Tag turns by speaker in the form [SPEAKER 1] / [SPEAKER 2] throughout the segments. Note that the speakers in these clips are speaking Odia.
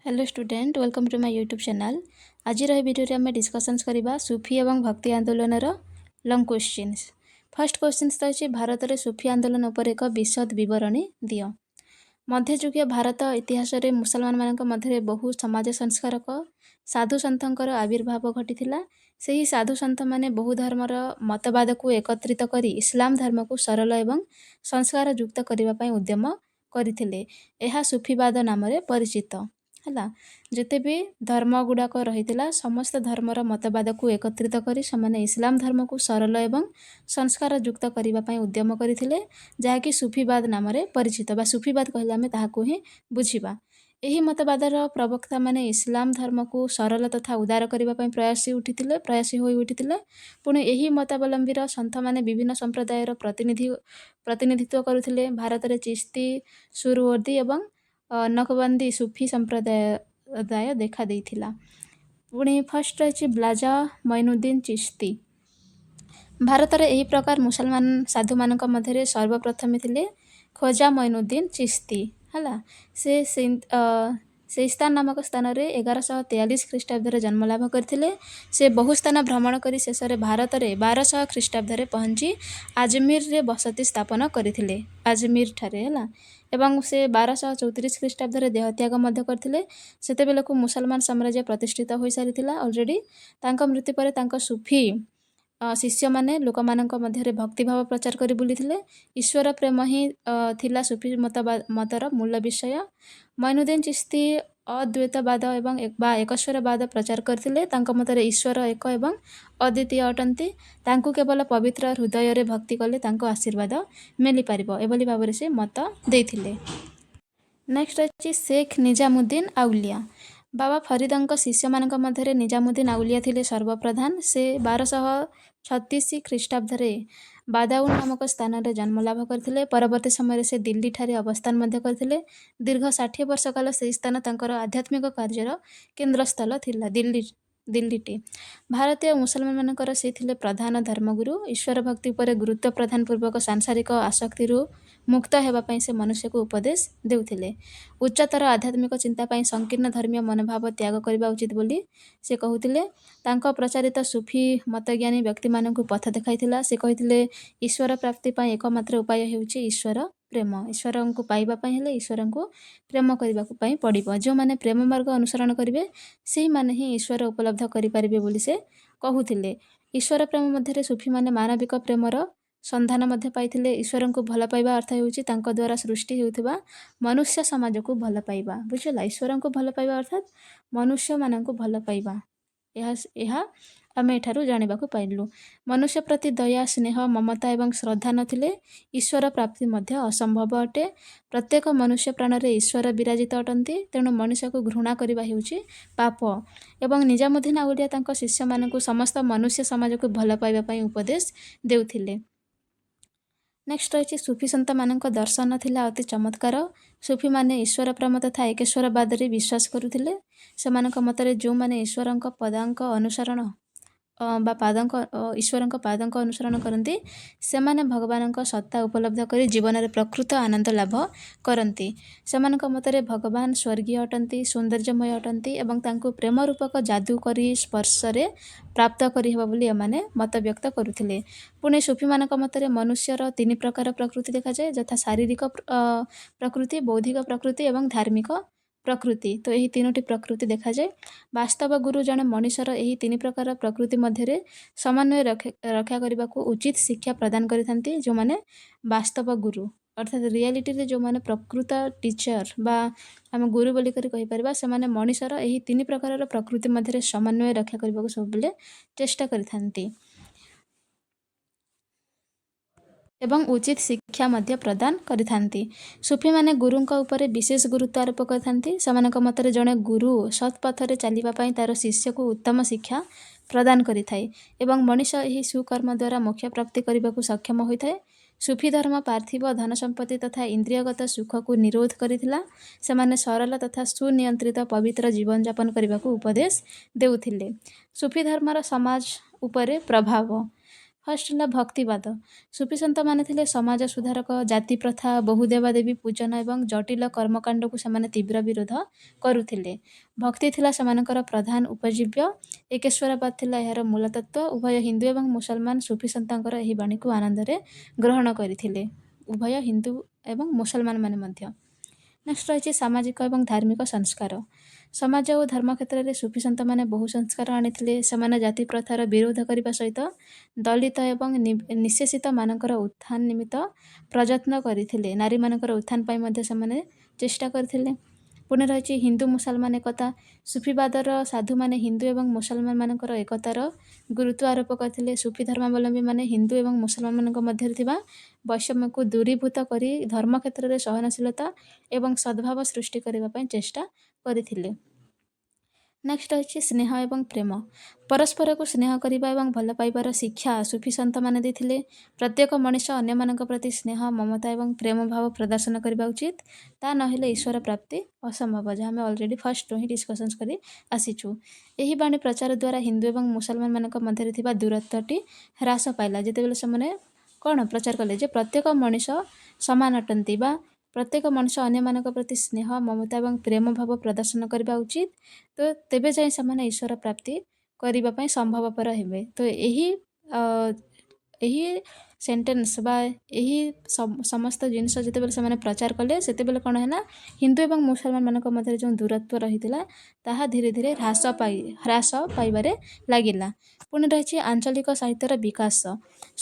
[SPEAKER 1] Hello student welcome to my YouTube channel. आज भिडियो आम डिस्कसन्स करवा सूफी और भक्ति आंदोलन लंग क्वेश्चंस। फर्स्ट क्वेश्चन तो अच्छी भारत में सूफी आंदोलन उपर एक विशद विवरणी दियो। मध्ययुगीय भारत इतिहास रे मुसलमान मान मध्य बहु समाज संस्कारक साधु सन्थर आविर्भाव घटी। से ही साधु सन्थ मैंने बहु धर्मर मतवाद को एकत्रित कर इस्लाम धर्म को सरल एवं संस्कार युक्त करने उद्यम करथिले। यह सूफीवाद नाम परिचित है। जिते भी धर्म गुड़ाक रही समस्त धर्मर मतवाद को एकत्रित कर इस्लाम धर्म को सरल एवं संस्कार युक्त करने उद्यम करथिले, जहाँकि सूफीवाद नाम परिचित बा सूफीवाद कहले आमे ताहाकु ही बुझिबा। एही मतवादर प्रवक्ता माने इस्लाम धर्म को सरल तथा उदार करने प्रयासी होई उठिथिले। पुणी एही मतावलंबीर सन्थ माने विभिन्न संप्रदायर प्रतिनिधित्व करुथिले। भारत में चिश्ती, सुरवर्दी एवं नकबंदी सूफी संप्रदाय देखा देइथिला। पुणी फर्स्ट रही ब्लाजा मोइनुद्दीन चिश्ती। भारत में यही प्रकार मुसलमान साधु मान मध्य सर्वप्रथम थे ख्वाजा मोइनुद्दीन चिश्ती है। से स्थान नामक स्थान में 1143 ख्रीष्टाब्द जन्मलाभ करते। से बहु स्थान भ्रमण कर शेष भारत में 1200 ख्रीष्टाब्द पहुँची आजमेर रे बसति स्थापन करते। आजमेर ठारे है एवं से 1234 ख्रीष्टाब्द देहत्याग करते। सेते बेले को मुसलमान साम्राज्य प्रतिष्ठित हो सारी ऑलरेडी। तांका मृत्यु पर तांका सूफी शिष्य माने लोक मानक मध्य भक्तिभाव प्रचार कर बुली। ईश्वर प्रेम ही थिला सूफी मतर मूल विषय। मोइनुद्दीन चिश्ती अद्वैतवाद एवं एकश्वरवाद प्रचार करथिले। तांका मତରେ ईश्वर एक एवं अद्वितीय अटंती। तांकु केवल पवित्र हृदय रे भक्ति कले तांको आशीर्वाद मिली पारिबो एभली भाबरे से मत देथिले। नेक्स्ट अछि शेख निजामुद्दीन आउलिया। बाबा फरीदंक शिष्य मानक मध्य निजामुद्दीन आउलिया थिले सर्वप्रधान। से 1236 ख्रीष्टाब्द बादाउन नामक स्थान में जन्मलाभ करते। परवर्ती समय से दिल्ली ठारे अवस्थान करते। दीर्घ 60 वर्ष काल से स्थान तांकर आध्यात्मिक कार्यर केन्द्रस्थल थिला दिल्लीटी। भारतीय मुसलमान मानकर से थिले प्रधान धर्मगुरु। ईश्वर भक्ति पर गुरुत्व प्रदान पूर्वक सांसारिक आसक्ति मुक्त होगापी से मनुष्य को उपदेश देउथिले। उच्चतर आध्यात्मिक चिंता संकीर्ण धर्मीय मनोभाव त्याग करने उचित बोली से कहूथिले। तांको प्रचारित सूफी मतज्ञानी व्यक्ति मानक पथ देखाइथिला। से कहिथिले ईश्वर प्राप्ति पाई एकमात्र उपाय हेउछि ईश्वर प्रेम। ईश्वर को पाइबा पाई हेले ईश्वर को प्रेम करने पड़िबो। जो माने प्रेम मार्ग अनुसरण करिवे सेही माने ही ईश्वर उपलब्ध करि पारिबे बोली से कहूथिले। ईश्वर प्रेम मध्य सूफी माने मानविक प्रेमर संधान मध्य पाइथिले। ईश्वर को भल पाइबा अर्थ हेउछि तांको द्वारा सृष्टि हेउथिबा मनुष्य समाज को भल पाइबा। बुझिला, ईश्वर को भल पाइबा अर्थात मनुष्य मानक भल पाइबा। यह आम एठारू जानिबाकु पाइलु। मनुष्य प्रति दया, स्नेह, ममता एवं श्रद्धा नथिले ईश्वर प्राप्ति मध्य असंभव अटे। प्रत्येक मनुष्य प्राण रे ईश्वर विराजित अटंती। तेणु मनुष्य को घृणा करिबा हेउछि पाप। एवं निजामुद्दीन आउलिया तांको शिष्य मानकु समस्त मनुष्य समाज को भल पाइबा पई उपदेश देउथिले। नेक्स्ट रही सूफी सन्त मानक दर्शन थिला अति चमत्कार। सूफी माने ईश्वर प्रेम तथा एकेश्वरवाद रे विश्वास करुथिले। सेमानक मतरे जो माने ईश्वरंक पदांक अनुसरण ईश्वरंक पादंक अनुसरण करती सेमाने भगवानंक सत्ता उपलब्ध कर जीवन में प्रकृत आनंद लाभ करती। सेमानक मतरे भगवान स्वर्गीय अटंती, सौंदर्यमय अटंती एवं तांको प्रेम रूपक जादू करी स्पर्श प्राप्त करिहेबा बोली एमाने मत व्यक्त करुथिले। पुणे सूफी मानक मतरे मनुष्यर 3 प्रकार प्रकृति देखा जाए, यथा शारीरिक प्रकृति, बौद्धिक प्रकृति एवं धार्मिक प्रकृति। तो यही 3टी प्रकृति देखा जाए। वास्तव गुरु जड़े मनुष्यर यही 3 प्रकार प्रकृति मध्य समन्वय रक्षा करने को उचित शिक्षा प्रदान करिथांती जो माने वास्तव गुरु अर्थात रियलिटी रे जो माने प्रकृत टीचर बा आम गुरु बोली कहि परबा से माने मनुष्यर यही 3 प्रकार प्रकृति मध्य समन्वय रक्षा करने को सब बेले चेष्टा करिथांती एवं उचित शिक्षा मध्य प्रदान करिथांती। सूफी माने गुरुंक उपरे विशेष गुरुत्व आरोप करथांती। समानक मतरे जणे गुरु सत् पथरे चलिबा पई तार शिष्य को उत्तम शिक्षा प्रदान करिथाय एवं मनुष्य एही सुकर्म द्वारा मोक्ष प्राप्ति करबाकू सक्षम होइथाय। सूफी धर्म पार्थिव धन संपत्ति तथा इंद्रियगत सुख को निरोध करिथिला। सेमाने सरल तथा सुनियंत्रित पवित्र जीवन यापन करबाकू उपदेश देउथिले। सूफी धर्मर समाज उपरे प्रभाव ଫାର୍ଷ୍ଟ ହେଲା ଭକ୍ତିବାଦ। ସୁଫି ସନ୍ଥମାନେ ଥିଲେ ସମାଜ ସୁଧାରକ, ଜାତି ପ୍ରଥା, ବହୁ ଦେବାଦେବୀ ପୂଜନ ଏବଂ ଜଟିଳ କର୍ମକାଣ୍ଡକୁ ସେମାନେ ତୀବ୍ର ବିରୋଧ କରୁଥିଲେ। ଭକ୍ତି ଥିଲା ସେମାନଙ୍କର ପ୍ରଧାନ ଉପଜୀବ୍ୟ। ଏକେଶ୍ୱରବାଦ ଥିଲା ଏହାର ମୂଳ ତତ୍ତ୍ୱ। ଉଭୟ ହିନ୍ଦୁ ଏବଂ ମୁସଲମାନ ସୁଫି ସନ୍ଥଙ୍କର ଏହି ବାଣୀକୁ ଆନନ୍ଦରେ ଗ୍ରହଣ କରିଥିଲେ। ଉଭୟ ହିନ୍ଦୁ ଏବଂ ମୁସଲମାନମାନେ ମଧ୍ୟ। ନେକ୍ସଟ ରହିଛି ସାମାଜିକ ଏବଂ ଧାର୍ମିକ ସଂସ୍କାର। ସମାଜ ଓ ଧର୍ମ କ୍ଷେତ୍ରରେ ସୁଫି ସନ୍ଥମାନେ ବହୁ ସଂସ୍କାର ଆଣିଥିଲେ। ସେମାନେ ଜାତି ପ୍ରଥାର ବିରୋଧ କରିବା ସହିତ ଦଳିତ ଏବଂ ନିଶେଷିତମାନଙ୍କର ଉତ୍ଥାନ ନିମିତ୍ତ ପ୍ରଯତ୍ନ କରିଥିଲେ। ନାରୀମାନଙ୍କର ଉତ୍ଥାନ ପାଇଁ ମଧ୍ୟ ସେମାନେ ଚେଷ୍ଟା କରିଥିଲେ। ପୁଣି ରହିଛି ହିନ୍ଦୁ ମୁସଲମାନ ଏକତା। ସୁଫିବାଦର ସାଧୁମାନେ ହିନ୍ଦୁ ଏବଂ ମୁସଲମାନମାନଙ୍କର ଏକତାର ଗୁରୁତ୍ୱ ଆରୋପ କରିଥିଲେ। ସୁଫି ଧର୍ମାବଲମ୍ବୀମାନେ ହିନ୍ଦୁ ଏବଂ ମୁସଲମାନମାନଙ୍କ ମଧ୍ୟରେ ଥିବା ବୈଷମ୍ୟକୁ ଦୂରୀଭୂତ କରି ଧର୍ମ କ୍ଷେତ୍ରରେ ସହନଶୀଳତା ଏବଂ ସଦ୍ଭାବ ସୃଷ୍ଟି କରିବା ପାଇଁ ଚେଷ୍ଟା କରିଥିଲେ। ନେକ୍ସଟ ରହିଛି ସ୍ନେହ ଏବଂ ପ୍ରେମ। ପରସ୍ପରକୁ ସ୍ନେହ କରିବା ଏବଂ ଭଲ ପାଇବାର ଶିକ୍ଷା ସୁଫି ସନ୍ଥମାନେ ଦେଇଥିଲେ। ପ୍ରତ୍ୟେକ ମଣିଷ ଅନ୍ୟମାନଙ୍କ ପ୍ରତି ସ୍ନେହ, ମମତା ଏବଂ ପ୍ରେମ ଭାବ ପ୍ରଦର୍ଶନ କରିବା ଉଚିତ। ତା ନହେଲେ ଈଶ୍ୱର ପ୍ରାପ୍ତି ଅସମ୍ଭବ, ଯାହା ଆମେ ଅଲରେଡ଼ି ଫାର୍ଷ୍ଟରୁ ହିଁ ଡିସ୍କସନ୍ସ କରି ଆସିଛୁ। ଏହି ବାଣୀ ପ୍ରଚାର ଦ୍ୱାରା ହିନ୍ଦୁ ଏବଂ ମୁସଲମାନମାନଙ୍କ ମଧ୍ୟରେ ଥିବା ଦୂରତ୍ୱଟି ହ୍ରାସ ପାଇଲା। ଯେତେବେଳେ ସେମାନେ କ'ଣ ପ୍ରଚାର କଲେ ଯେ ପ୍ରତ୍ୟେକ ମଣିଷ ସମାନ ଅଟନ୍ତି ବା ପ୍ରତ୍ୟେକ ମଣିଷ ଅନ୍ୟମାନଙ୍କ ପ୍ରତି ସ୍ନେହ, ମମତା ଏବଂ ପ୍ରେମ ଭାବ ପ୍ରଦର୍ଶନ କରିବା ଉଚିତ, ତ ତେବେ ଯାଇ ସେମାନେ ଈଶ୍ୱର ପ୍ରାପ୍ତି କରିବା ପାଇଁ ସମ୍ଭବପର ହେବେ। ତ ଏହି ସେଣ୍ଟେନ୍ସ ବା ଏହି ସମସ୍ତ ଜିନିଷ ଯେତେବେଳେ ସେମାନେ ପ୍ରଚାର କଲେ, ସେତେବେଳେ କ'ଣ ହେଲା, ହିନ୍ଦୁ ଏବଂ ମୁସଲମାନମାନଙ୍କ ମଧ୍ୟରେ ଯେଉଁ ଦୂରତ୍ୱ ରହିଥିଲା ତାହା ଧୀରେ ଧୀରେ ହ୍ରାସ ପାଇବାରେ ଲାଗିଲା। ପୁଣି ରହିଛି ଆଞ୍ଚଳିକ ସାହିତ୍ୟର ବିକାଶ।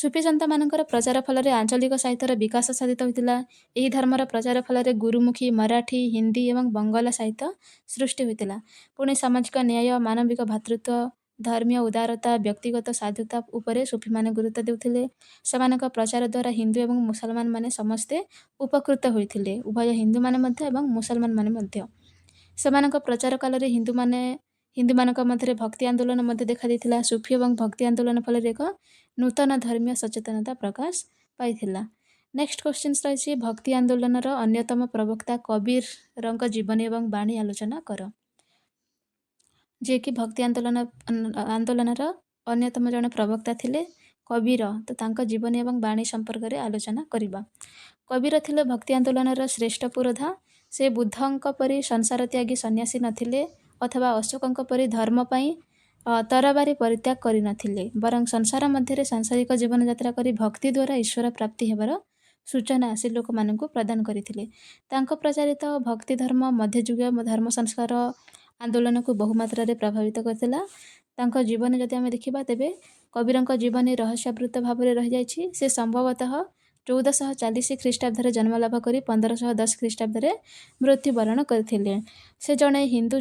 [SPEAKER 1] ସୁଫି ସନ୍ଥମାନଙ୍କର ପ୍ରଚାର ଫଳରେ ଆଞ୍ଚଳିକ ସାହିତ୍ୟର ବିକାଶ ସାଧିତ ହୋଇଥିଲା। ଏହି ଧର୍ମର ପ୍ରଚାର ଫଳରେ ଗୁରୁମୁଖୀ, ମରାଠୀ, ହିନ୍ଦୀ ଏବଂ ବଙ୍ଗଳା ସାହିତ୍ୟ ସୃଷ୍ଟି ହୋଇଥିଲା। ପୁଣି ସାମାଜିକ ନ୍ୟାୟ, ମାନବିକ ଭାତୃତ୍ୱ, ଧର୍ମୀୟ ଉଦାରତା, ବ୍ୟକ୍ତିଗତ ସାଧୁତା ଉପରେ ସୁଫିମାନେ ଗୁରୁତ୍ୱ ଦେଉଥିଲେ। ସେମାନଙ୍କ ପ୍ରଚାର ଦ୍ୱାରା ହିନ୍ଦୁ ଏବଂ ମୁସଲମାନମାନେ ସମସ୍ତେ ଉପକୃତ ହୋଇଥିଲେ। ଉଭୟ ହିନ୍ଦୁମାନେ ମଧ୍ୟ ଏବଂ ମୁସଲମାନମାନେ ମଧ୍ୟ। ସେମାନଙ୍କ ପ୍ରଚାର କାଳରେ ହିନ୍ଦୁମାନଙ୍କ ମଧ୍ୟରେ ଭକ୍ତି ଆନ୍ଦୋଳନ ମଧ୍ୟ ଦେଖାଦେଇଥିଲା। ସୁଫି ଏବଂ ଭକ୍ତି ଆନ୍ଦୋଳନ ଫଳରେ ଏକ ନୂତନ ଧର୍ମୀୟ ସଚେତନତା ପ୍ରକାଶ ପାଇଥିଲା। ନେକ୍ସଟ କ୍ୱେଶ୍ଚିନ୍ସ ରହିଛି ଭକ୍ତି ଆନ୍ଦୋଳନର ଅନ୍ୟତମ ପ୍ରବକ୍ତା କବୀରଙ୍କ ଜୀବନୀ ଏବଂ ବାଣୀ ଆଲୋଚନା କର। ଯିଏକି ଭକ୍ତି ଆନ୍ଦୋଳନର ଅନ୍ୟତମ ଜଣେ ପ୍ରବକ୍ତା ଥିଲେ କବୀର, ତ ତାଙ୍କ ଜୀବନୀ ଏବଂ ବାଣୀ ସମ୍ପର୍କରେ ଆଲୋଚନା କରିବା। କବୀର ଥିଲେ ଭକ୍ତି ଆନ୍ଦୋଳନର ଶ୍ରେଷ୍ଠ ପୁରୋଧା। ସେ ବୁଦ୍ଧଙ୍କ ପରି ସଂସାର ତ୍ୟାଗୀ ସନ୍ନ୍ୟାସୀ ନଥିଲେ ଅଥବା ଅଶୋକଙ୍କ ପରି ଧର୍ମ ପାଇଁ ତରବାରୀ ପରିତ୍ୟାଗ କରିନଥିଲେ, ବରଂ ସଂସାର ମଧ୍ୟରେ ସାଂସାରିକ ଜୀବନଯାତ୍ରା କରି ଭକ୍ତି ଦ୍ୱାରା ଈଶ୍ୱର ପ୍ରାପ୍ତି ହେବାର ସୂଚନା ଆସି ଲୋକମାନଙ୍କୁ ପ୍ରଦାନ କରିଥିଲେ। ତାଙ୍କ ପ୍ରଚାରିତ ଭକ୍ତି ଧର୍ମ ମଧ୍ୟଯୁଗୀୟ ଧର୍ମ ସଂସ୍କାର ଆନ୍ଦୋଳନକୁ ବହୁ ମାତ୍ରାରେ ପ୍ରଭାବିତ କରିଥିଲା। ତାଙ୍କ ଜୀବନୀ ଯଦି ଆମେ ଦେଖିବା, ତେବେ କବୀରଙ୍କ ଜୀବନୀ ରହସ୍ୟାବୃତ ଭାବରେ ରହିଯାଇଛି। ସେ ସମ୍ଭବତଃ 1440 ଖ୍ରୀଷ୍ଟାବ୍ଦରେ ଜନ୍ମଲାଭ କରି 1510 ଖ୍ରୀଷ୍ଟାବ୍ଦରେ ମୃତ୍ୟୁବରଣ କରିଥିଲେ। ସେ ଜଣେ ହିନ୍ଦୁ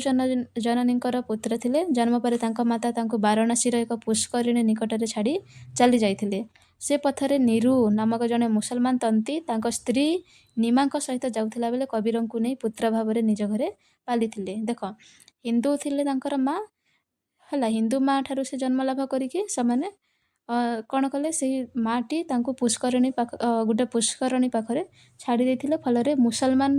[SPEAKER 1] ଜନନୀଙ୍କର ପୁତ୍ର ଥିଲେ। ଜନ୍ମ ପରେ ତାଙ୍କ ମାତା ତାଙ୍କୁ ବାରାଣସୀର ଏକ ପୁଷ୍କରିଣୀ ନିକଟରେ ଛାଡ଼ି ଚାଲି ଯାଇଥିଲେ। ସେ ପଥରେ ନିରୁ ନାମକ ଜଣେ ମୁସଲମାନ ତନ୍ତୀ ତାଙ୍କ ସ୍ତ୍ରୀ ନିମାଙ୍କ ସହିତ ଯାଉଥିଲା ବେଳେ କବୀରଙ୍କୁ ନେଇ ପୁତ୍ର ଭାବରେ ନିଜ ଘରେ ପାଳିଥିଲେ। ଦେଖ, ହିନ୍ଦୁ ଥିଲେ ତାଙ୍କର ମା, ହେଲା, ହିନ୍ଦୁ ମା ଠାରୁ ସେ ଜନ୍ମଲାଭ କରିକି ସେମାନେ କ'ଣ କଲେ, ସେହି ମାଟି ତାଙ୍କୁ ଗୋଟେ ପୁଷ୍କରଣୀ ପାଖରେ ଛାଡ଼ି ଦେଇଥିଲେ। ଫଳରେ ମୁସଲମାନ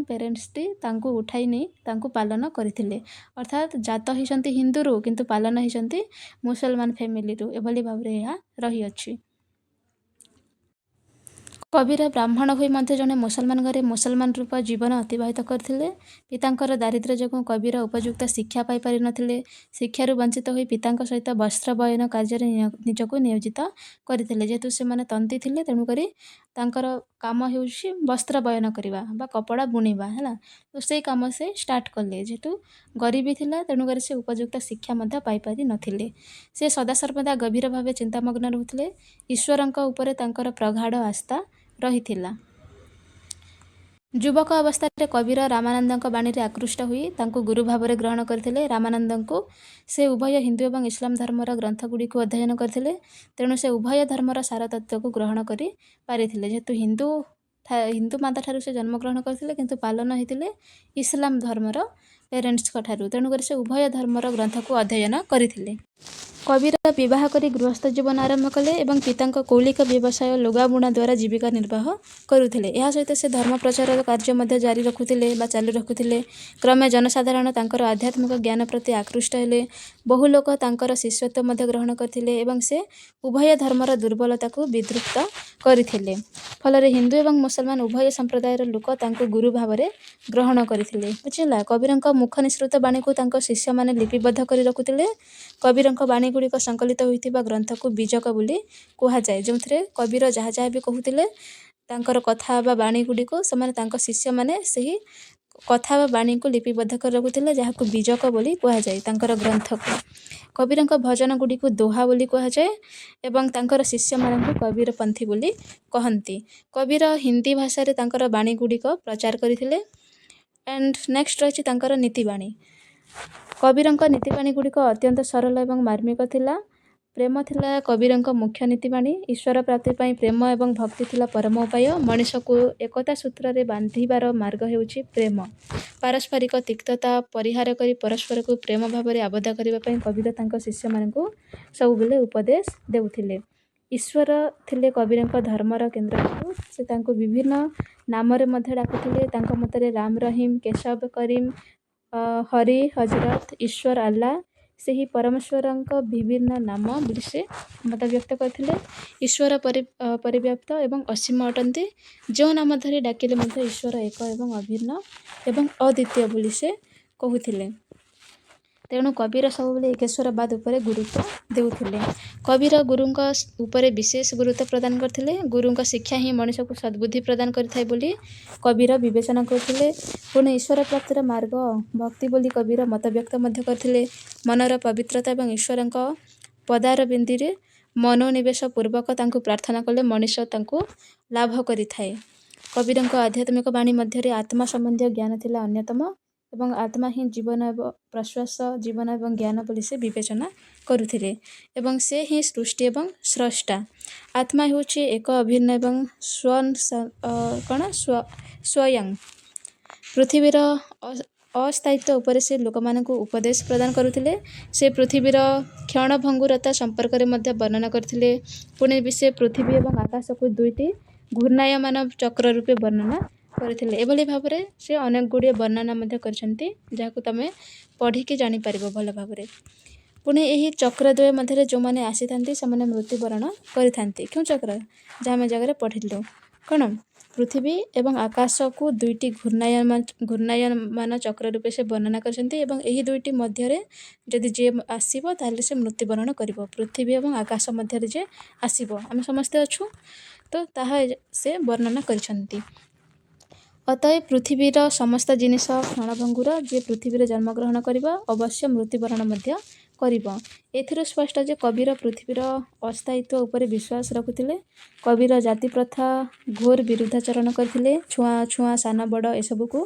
[SPEAKER 1] ପେରେଣ୍ଟସଟି ତାଙ୍କୁ ଉଠାଇ ନେଇ ତାଙ୍କୁ ପାଳନ କରିଥିଲେ। ଅର୍ଥାତ୍ ଜାତ ହେଇଛନ୍ତି ହିନ୍ଦୁରୁ କିନ୍ତୁ ପାଳନ ହେଇଛନ୍ତି ମୁସଲମାନ ଫ୍ୟାମିଲିରୁ, ଏଭଳି ଭାବରେ ଏହା ରହିଅଛି। କବୀର ବ୍ରାହ୍ମଣ ହୋଇ ମଧ୍ୟ ଜଣେ ମୁସଲମାନ ଘରେ ମୁସଲମାନ ରୂପ ଜୀବନ ଅତିବାହିତ କରିଥିଲେ। ପିତାଙ୍କର ଦାରିଦ୍ର୍ୟ ଯୋଗୁଁ କବୀର ଉପଯୁକ୍ତ ଶିକ୍ଷା ପାଇପାରିନଥିଲେ। ଶିକ୍ଷାରୁ ବଞ୍ଚିତ ହୋଇ ପିତାଙ୍କ ସହିତ ବସ୍ତ୍ର ବୟନ କାର୍ଯ୍ୟରେ ନିଜକୁ ନିୟୋଜିତ କରିଥିଲେ। ଯେହେତୁ ସେମାନେ ତନ୍ତୀ ଥିଲେ, ତେଣୁକରି ତାଙ୍କର କାମ ହେଉଛି ବସ୍ତ୍ର ବୟନ କରିବା ବା କପଡ଼ା ବୁଣିବା, ହେଲା, ତ ସେଇ କାମ ସେ ଷ୍ଟାର୍ଟ କଲେ। ଯେହେତୁ ଗରିବୀ ଥିଲା, ତେଣୁକରି ସେ ଉପଯୁକ୍ତ ଶିକ୍ଷା ମଧ୍ୟ ପାଇପାରିନଥିଲେ। ସେ ସଦାସର୍ବଦା ଗଭୀର ଭାବେ ଚିନ୍ତାମଗ୍ନ ରହୁଥିଲେ। ଈଶ୍ୱରଙ୍କ ଉପରେ ତାଙ୍କର ପ୍ରଗାଢ଼ ଆସ୍ଥା ରହିଥିଲା। ଯୁବକ ଅବସ୍ଥାରେ କବୀର ରାମାନନ୍ଦଙ୍କ ବାଣୀରେ ଆକୃଷ୍ଟ ହୋଇ ତାଙ୍କୁ ଗୁରୁ ଭାବରେ ଗ୍ରହଣ କରିଥିଲେ। ରାମାନନ୍ଦଙ୍କୁ ସେ ଉଭୟ ହିନ୍ଦୁ ଏବଂ ଇସଲାମ ଧର୍ମର ଗ୍ରନ୍ଥଗୁଡ଼ିକୁ ଅଧ୍ୟୟନ କରିଥିଲେ। ତେଣୁ ସେ ଉଭୟ ଧର୍ମର ସାରତତ୍ତ୍ୱକୁ ଗ୍ରହଣ କରି ପାରିଥିଲେ। ଯେହେତୁ ହିନ୍ଦୁ ମାତା ଠାରୁ ସେ ଜନ୍ମଗ୍ରହଣ କରିଥିଲେ, କିନ୍ତୁ ପାଳନ ହୋଇଥିଲେ ଇସଲାମ ଧର୍ମର ପେରେଣ୍ଟସଙ୍କ ଠାରୁ, ତେଣୁକରି ସେ ଉଭୟ ଧର୍ମର ଗ୍ରନ୍ଥକୁ ଅଧ୍ୟୟନ କରିଥିଲେ। କବିର ବିବାହ କରି ଗୃହସ୍ଥ ଜୀବନ ଆରମ୍ଭ କଲେ ଏବଂ ପିତାଙ୍କ କୌଳିକ ବ୍ୟବସାୟ ଲୁଗାବୁଣା ଦ୍ୱାରା ଜୀବିକା ନିର୍ବାହ କରୁଥିଲେ। ଏହା ସହିତ ସେ ଧର୍ମ ପ୍ରଚାରର କାର୍ଯ୍ୟ ମଧ୍ୟ ଜାରି ରଖୁଥିଲେ ବା ଚାଲୁ ରଖୁଥିଲେ। କ୍ରମେ ଜନସାଧାରଣ ତାଙ୍କର ଆଧ୍ୟାତ୍ମିକ ଜ୍ଞାନ ପ୍ରତି ଆକୃଷ୍ଟ ହେଲେ। ବହୁ ଲୋକ ତାଙ୍କର ଶିଷ୍ୟତ୍ୱ ମଧ୍ୟ ଗ୍ରହଣ କରିଥିଲେ ଏବଂ ସେ ଉଭୟ ଧର୍ମର ଦୁର୍ବଳତାକୁ ବିଦ୍ରୁତ କରିଥିଲେ। ଫଳରେ ହିନ୍ଦୁ ଏବଂ ମୁସଲମାନ ଉଭୟ ସମ୍ପ୍ରଦାୟର ଲୋକ ତାଙ୍କୁ ଗୁରୁ ଭାବରେ ଗ୍ରହଣ କରିଥିଲେ। ବୁଝିଲା, କବିରଙ୍କ ମୁଖ ନିଃସୃତ ବାଣୀକୁ ତାଙ୍କ ଶିଷ୍ୟମାନେ ଲିପିବଦ୍ଧ କରି ରଖୁଥିଲେ। କବିରଙ୍କ ବାଣୀ ଗୁଡ଼ିକ ସଂକଳିତ ହୋଇଥିବା ଗ୍ରନ୍ଥକୁ ବୀଜକ ବୋଲି କୁହାଯାଏ, ଯେଉଁଥିରେ କବିର ଯାହା ଯାହା ବି କହୁଥିଲେ ତାଙ୍କର କଥା ବା ବାଣୀ ଗୁଡ଼ିକୁ ସେମାନେ ତାଙ୍କ ଶିଷ୍ୟମାନେ ସେହି କଥା ବା ବାଣୀକୁ ଲିପିବଦ୍ଧ କରି ରଖୁଥିଲେ, ଯାହାକୁ ବୀଜକ ବୋଲି କୁହାଯାଏ ତାଙ୍କର ଗ୍ରନ୍ଥକୁ। କବିରଙ୍କ ଭଜନ ଗୁଡ଼ିକୁ ଦୋହା ବୋଲି କୁହାଯାଏ ଏବଂ ତାଙ୍କର ଶିଷ୍ୟମାନଙ୍କୁ କବିରପନ୍ଥୀ ବୋଲି କହନ୍ତି। କବିର ହିନ୍ଦୀ ଭାଷାରେ ତାଙ୍କର ବାଣୀ ଗୁଡ଼ିକ ପ୍ରଚାର କରିଥିଲେ। ଆଣ୍ଡ ନେକ୍ସଟ ରହିଛି ତାଙ୍କର ନୀତିବାଣୀ। କବିରଙ୍କ ନୀତିବାଣୀ ଗୁଡ଼ିକ ଅତ୍ୟନ୍ତ ସରଳ ଏବଂ ମାର୍ମିକ ଥିଲା। ପ୍ରେମ ଥିଲା କବିରଙ୍କ ମୁଖ୍ୟ ନୀତିବାଣୀ। ଈଶ୍ୱର ପ୍ରାପ୍ତି ପାଇଁ ପ୍ରେମ ଏବଂ ଭକ୍ତି ଥିଲା ପରମ ଉପାୟ। ମଣିଷକୁ ଏକତା ସୂତ୍ରରେ ବାନ୍ଧିବାର ମାର୍ଗ ହେଉଛି ପ୍ରେମ। ପାରସ୍ପରିକ ତିକ୍ତତା ପରିହାର କରି ପରସ୍ପରକୁ ପ୍ରେମ ଭାବରେ ଆବଦ୍ଧ କରିବା ପାଇଁ କବିର ତାଙ୍କ ଶିଷ୍ୟମାନଙ୍କୁ ସବୁବେଳେ ଉପଦେଶ ଦେଉଥିଲେ। ଈଶ୍ୱର ଥିଲେ କବିରଙ୍କ ଧର୍ମର କେନ୍ଦ୍ରବିନ୍ଦୁ। ସେ ତାଙ୍କୁ ବିଭିନ୍ନ ନାମରେ ମଧ୍ୟ ଡାକୁଥିଲେ। ତାଙ୍କ ମତରେ ରାମ, ରହିମ, କେଶବ, କରିମ, ହରି, ହଜରତ, ଈଶ୍ୱର, ଆଲ୍ଲାହ ସେହି ପରମେଶ୍ୱରଙ୍କ ବିଭିନ୍ନ ନାମ ବୋଲି ସେ ମତବ୍ୟକ୍ତ କରିଥିଲେ। ଈଶ୍ୱର ପରିବ୍ୟାପ୍ତ ଏବଂ ଅସୀମ ଅଟନ୍ତି। ଯେଉଁ ନାମ ଧରି ଡାକିଲେ ମଧ୍ୟ ଈଶ୍ୱର ଏକ ଏବଂ ଅଭିନ୍ନ ଏବଂ ଅଦ୍ୱିତୀୟ ବୋଲି ସେ କହୁଥିଲେ। ତେଣୁ କବିର ସବୁବେଳେ ଏକେଶ୍ୱରବାଦ ଉପରେ ଗୁରୁତ୍ୱ ଦେଉଥିଲେ। କବିର ଗୁରୁଙ୍କ ଉପରେ ବିଶେଷ ଗୁରୁତ୍ୱ ପ୍ରଦାନ କରିଥିଲେ। ଗୁରୁଙ୍କ ଶିକ୍ଷା ହିଁ ମଣିଷକୁ ସଦ୍ବୁଦ୍ଧି ପ୍ରଦାନ କରିଥାଏ ବୋଲି କବିର ବିବେଚନା କରୁଥିଲେ। ପୁଣି ଈଶ୍ୱର ପ୍ରାପ୍ତିର ମାର୍ଗ ଭକ୍ତି ବୋଲି କବିର ମତବ୍ୟକ୍ତ ମଧ୍ୟ କରିଥିଲେ। ମନର ପବିତ୍ରତା ଏବଂ ଈଶ୍ୱରଙ୍କ ପଦାରବିନ୍ଦରେ ମନୋନିବେଶ ପୂର୍ବକ ତାଙ୍କୁ ପ୍ରାର୍ଥନା କଲେ ମଣିଷ ତାଙ୍କୁ ଲାଭ କରିଥାଏ। କବିରଙ୍କ ଆଧ୍ୟାତ୍ମିକ ବାଣୀ ମଧ୍ୟରେ ଆତ୍ମା ସମ୍ବନ୍ଧୀୟ ଜ୍ଞାନ ଥିଲା ଅନ୍ୟତମ ଏବଂ ଆତ୍ମା ହିଁ ଜୀବନ ଏବଂ ପ୍ରଶ୍ୱାସ, ଜୀବନ ଏବଂ ଜ୍ଞାନ ବୋଲି ସେ ବିବେଚନା କରୁଥିଲେ ଏବଂ ସେ ହିଁ ସୃଷ୍ଟି ଏବଂ ସ୍ରଷ୍ଟା। ଆତ୍ମା ହେଉଛି ଏକ ଅଭିନ୍ନ ଏବଂ ସ୍ୱୟଂ। ପୃଥିବୀର ଅସ୍ଥାୟିତ୍ୱ ଉପରେ ସେ ଲୋକମାନଙ୍କୁ ଉପଦେଶ ପ୍ରଦାନ କରୁଥିଲେ। ସେ ପୃଥିବୀର କ୍ଷଣଭଙ୍ଗୁରତା ସମ୍ପର୍କରେ ମଧ୍ୟ ବର୍ଣ୍ଣନା କରିଥିଲେ। ପୁଣି ବି ସେ ପୃଥିବୀ ଏବଂ ଆକାଶକୁ ଦୁଇଟି ଘୂର୍ଣ୍ଣାୟମାନ ଚକ୍ର ରୂପେ ବର୍ଣ୍ଣନା କରିଥିଲେ। ଏଭଳି ଭାବରେ ସେ ଅନେକ ଗୁଡ଼ିଏ ବର୍ଣ୍ଣନା ମଧ୍ୟ କରିଛନ୍ତି, ଯାହାକୁ ତମେ ପଢ଼ିକି ଜାଣିପାରିବ ଭଲ ଭାବରେ। ପୁଣି ଏହି ଚକ୍ରଦ୍ୱୟ ମଧ୍ୟରେ ଯେଉଁମାନେ ଆସିଥାନ୍ତି ସେମାନେ ମୃତ୍ୟୁବରଣ କରିଥାନ୍ତି। କେଉଁ ଚକ୍ର? ଯାହା ଆମେ ଜାଗାରେ ପଢ଼ିଲୁ କ'ଣ? ପୃଥିବୀ ଏବଂ ଆକାଶକୁ ଦୁଇଟି ଘୂର୍ଣ୍ଣାୟମାନ ଚକ୍ର ରୂପେ ସେ ବର୍ଣ୍ଣନା କରିଛନ୍ତି ଏବଂ ଏହି ଦୁଇଟି ମଧ୍ୟରେ ଯଦି ଯିଏ ଆସିବ ତାହେଲେ ସେ ମୃତ୍ୟୁବରଣ କରିବ। ପୃଥିବୀ ଏବଂ ଆକାଶ ମଧ୍ୟରେ ଯେ ଆସିବ, ଆମେ ସମସ୍ତେ ଅଛୁ, ତ ତାହା ସେ ବର୍ଣ୍ଣନା କରିଛନ୍ତି। ଅତଏବ ପୃଥିବୀର ସମସ୍ତ ଜିନିଷ କ୍ଷଣଭଙ୍ଗୁର। ଯିଏ ପୃଥିବୀରେ ଜନ୍ମଗ୍ରହଣ କରିବ ଅବଶ୍ୟ ମୃତ୍ୟୁବରଣ ମଧ୍ୟ କରିବ। ଏଥିରୁ ସ୍ପଷ୍ଟ ଯେ କବିର ପୃଥିବୀର ଅସ୍ଥାୟିତ୍ୱ ଉପରେ ବିଶ୍ୱାସ ରଖୁଥିଲେ। କବିର ଜାତି ପ୍ରଥା ଘୋର ବିରୁଦ୍ଧାଚରଣ କରିଥିଲେ। ଛୁଆଁ ସାନ ବଡ଼ ଏସବୁକୁ